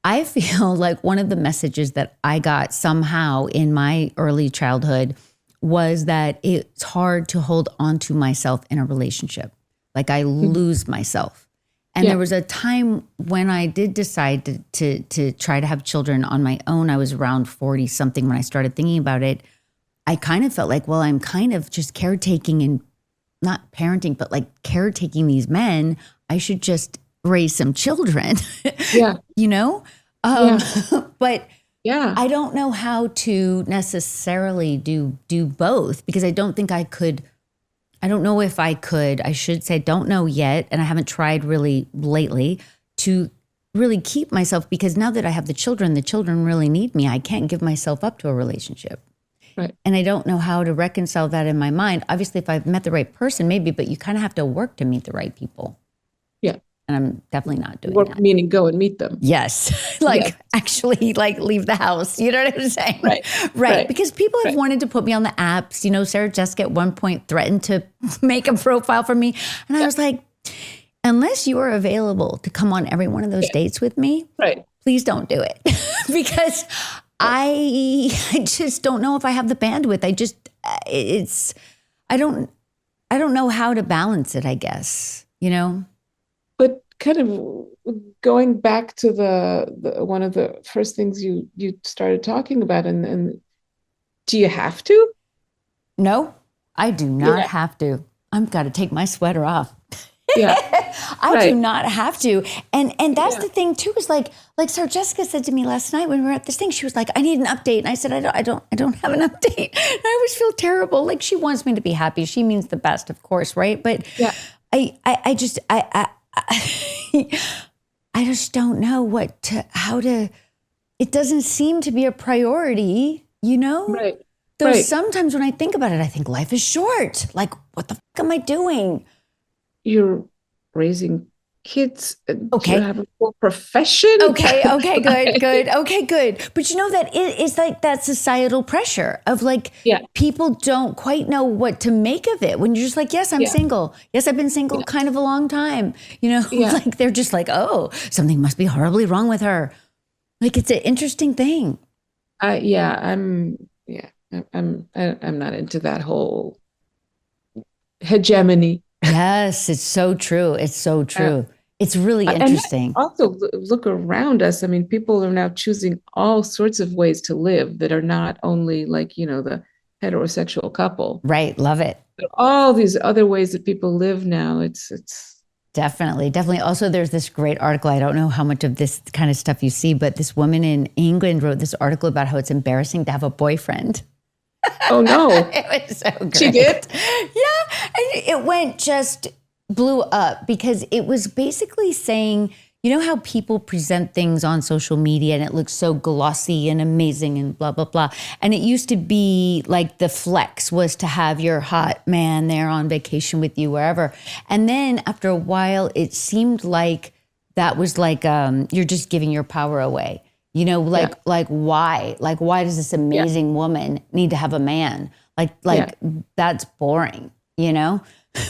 I feel like one of the messages that I got somehow in my early childhood was that it's hard to hold on to myself in a relationship. Like I lose myself. And there was a time when I did decide to try to have children on my own. I was around 40 something when I started thinking about it. I kind of felt like, well, I'm kind of just caretaking and not parenting, but like caretaking these men. I should just raise some children, you know? But I don't know how to necessarily do both, because I don't think I could. I don't know if I could. I should say, don't know yet. And I haven't tried really lately to really keep myself, because now that I have the children really need me. I can't give myself up to a relationship. Right. And I don't know how to reconcile that in my mind. Obviously, if I've met the right person, maybe, but you kind of have to work to meet the right people. Yeah. And I'm definitely not doing Work, that. meaning go and meet them. Yes. Actually, leave the house. You know what I'm saying? Right. Because people have wanted to put me on the apps. You know, Sarah Jessica at one point threatened to make a profile for me. And I was like, unless you are available to come on every one of those dates with me, please don't do it. Because I just don't know if I have the bandwidth. I don't know how to balance it, I guess, you know? But kind of going back to the one of the first things you started talking about, and do you have to? No, I do not have to. I've got to take my sweater off. I do not have to. And that's the thing too, is like Sarah Jessica said to me last night when we were at this thing, she was like, I need an update. And I said, I don't have an update. And I always feel terrible. Like, she wants me to be happy. She means the best, of course. Right. But I just don't know how to, it doesn't seem to be a priority, you know? Right. Though sometimes when I think about it, I think life is short. Like, what the fuck am I doing? You're raising kids. You have a full profession. Okay, good. Okay, good. But you know that it's like that societal pressure of like, people don't quite know what to make of it. When you're just like, yes, I'm single. Yes, I've been single kind of a long time. You know, like they're just like, oh, something must be horribly wrong with her. Like, it's an interesting thing. I'm not into that whole hegemony. Yes, it's so true. It's so true. It's really interesting. Also, look around us. I mean, people are now choosing all sorts of ways to live that are not only like, you know, the heterosexual couple. Right. Love it. But all these other ways that people live now. It's definitely. Also, there's this great article. I don't know how much of this kind of stuff you see, but this woman in England wrote this article about how it's embarrassing to have a boyfriend. Oh, no. It was so great. She did? Yeah. And it just blew up, because it was basically saying, you know how people present things on social media and it looks so glossy and amazing and blah, blah, blah. And it used to be like the flex was to have your hot man there on vacation with you wherever. And then after a while, it seemed like that was like, you're just giving your power away. You know, like why? Like, why does this amazing woman need to have a man? Like that's boring, you know?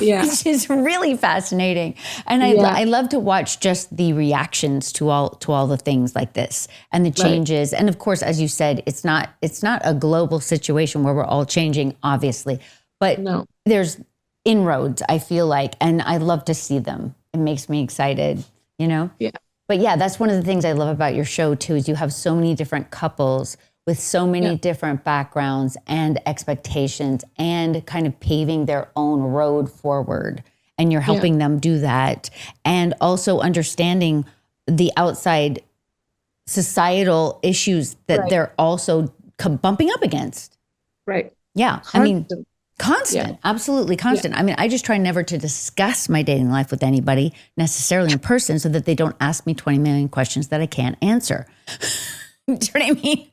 Yeah. Which is really fascinating. And I love to watch just the reactions to all the things like this and the changes. And of course, as you said, it's not a global situation where we're all changing, obviously. But there's inroads, I feel like, and I love to see them. It makes me excited, you know? Yeah. But yeah, that's one of the things I love about your show too, is you have so many different couples with so many different backgrounds and expectations and kind of paving their own road forward. And you're helping them do that. And also understanding the outside societal issues that they're also bumping up against. Right. Yeah. Constant. I mean, constant, absolutely constant. I mean, I just try never to discuss my dating life with anybody necessarily in person, so that they don't ask me 20 million questions that I can't answer. Do you know what I mean?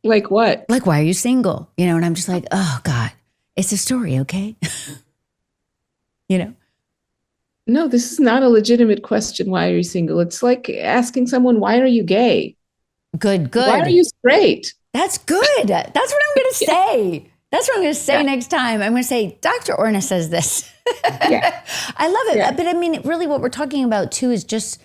Like what? Like, why are you single? You know, and I'm just like, oh God, it's a story, okay? You know? No, this is not a legitimate question. Why are you single? It's like asking someone, why are you gay? Good. Why are you straight? That's good. That's what I'm going to say. That's what I'm going to say next time. I'm going to say, Dr. Orna says this. I love it. Yeah. But I mean, really what we're talking about too is just,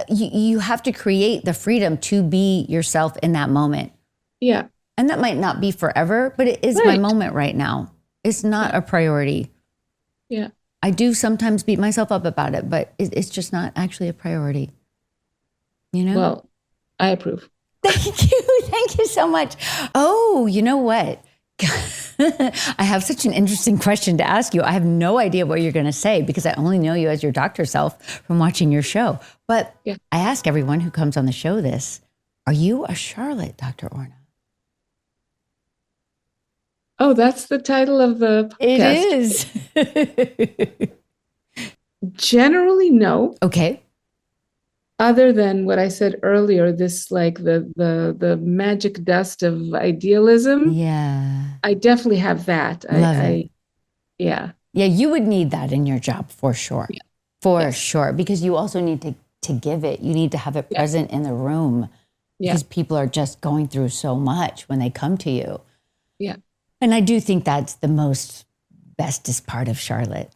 you have to create the freedom to be yourself in that moment. Yeah. And that might not be forever, but it is my moment right now. It's not a priority. Yeah. I do sometimes beat myself up about it, but it's just not actually a priority. You know? Well, I approve. Thank you. Thank you so much. Oh, you know what? I have such an interesting question to ask you. I have no idea what you're going to say because I only know you as your doctor self from watching your show. But Yeah. I ask everyone who comes on the show this, are you a Charlotte, Dr. Orna? Oh, that's the title of the podcast. It is. Generally, no. Okay. Other than what I said earlier, this like the magic dust of idealism. Yeah. I definitely have that. Love it. Yeah. Yeah, you would need that in your job for sure. Yeah. For Yes. sure. Because you also need to give it. You need to have it Yeah. present in the room. Yeah. Because people are just going through so much when they come to you. Yeah. And I do think that's the most bestest part of Charlotte.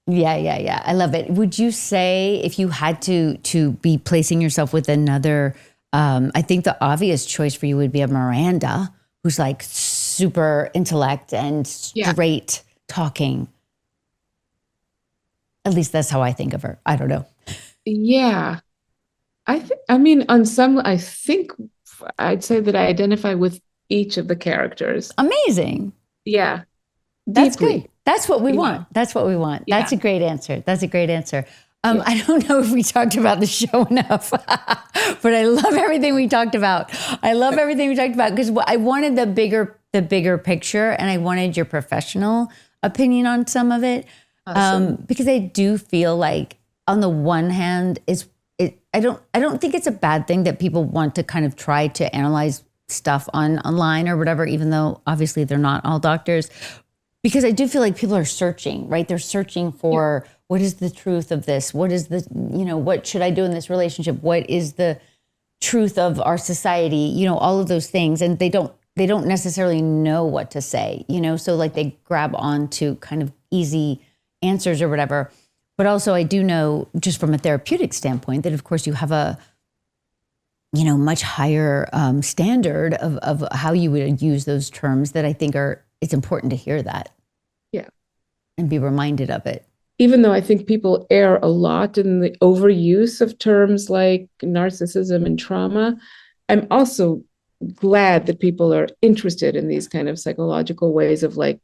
Yeah. Yeah. I love it. Would you say if you had to be placing yourself with another, I think the obvious choice for you would be a Miranda, who's like super intellect and Yeah. straight talking. At least that's how I think of her. I don't know. Yeah. I mean, on some, I think I'd say that I identify with each of the characters. Amazing. Yeah. That's Deeply. good. That's what we Yeah. want. That's what we want. Yeah. That's a great answer. That's a great answer. Yeah. I don't know if we talked about the show enough, but I love everything we talked about. I love everything we talked about because I wanted the bigger picture, and I wanted your professional opinion on some of it. Awesome. Because I do feel like, on the one hand, I don't think it's a bad thing that people want to kind of try to analyze stuff online or whatever, even though obviously they're not all doctors. Because I do feel like people are searching, right? They're searching for what is the truth of this? What is the, what should I do in this relationship? What is the truth of our society? All of those things. And they don't necessarily know what to say, so like they grab on to kind of easy answers or whatever. But also I do know, just from a therapeutic standpoint, that of course you have a, much higher standard of how you would use those terms that I think it's important to hear that. Yeah. And be reminded of it. Even though I think people err a lot in the overuse of terms like narcissism and trauma, I'm also glad that people are interested in these kind of psychological ways of like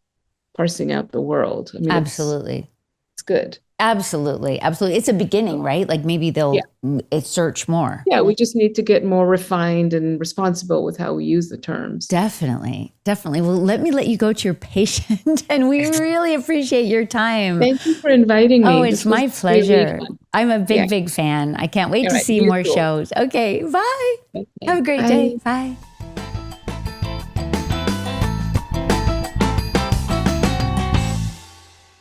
parsing out the world. I mean, Absolutely. It's good. Absolutely. It's a beginning, right? Like maybe they'll search more. Yeah, we just need to get more refined and responsible with how we use the terms. Definitely. Well, let you go to your patient, and we really appreciate your time. Thank you for inviting me. Oh, it's my pleasure. Really, I'm a big fan. I can't wait to see more shows. Okay, bye. Okay. Have a great day. Bye.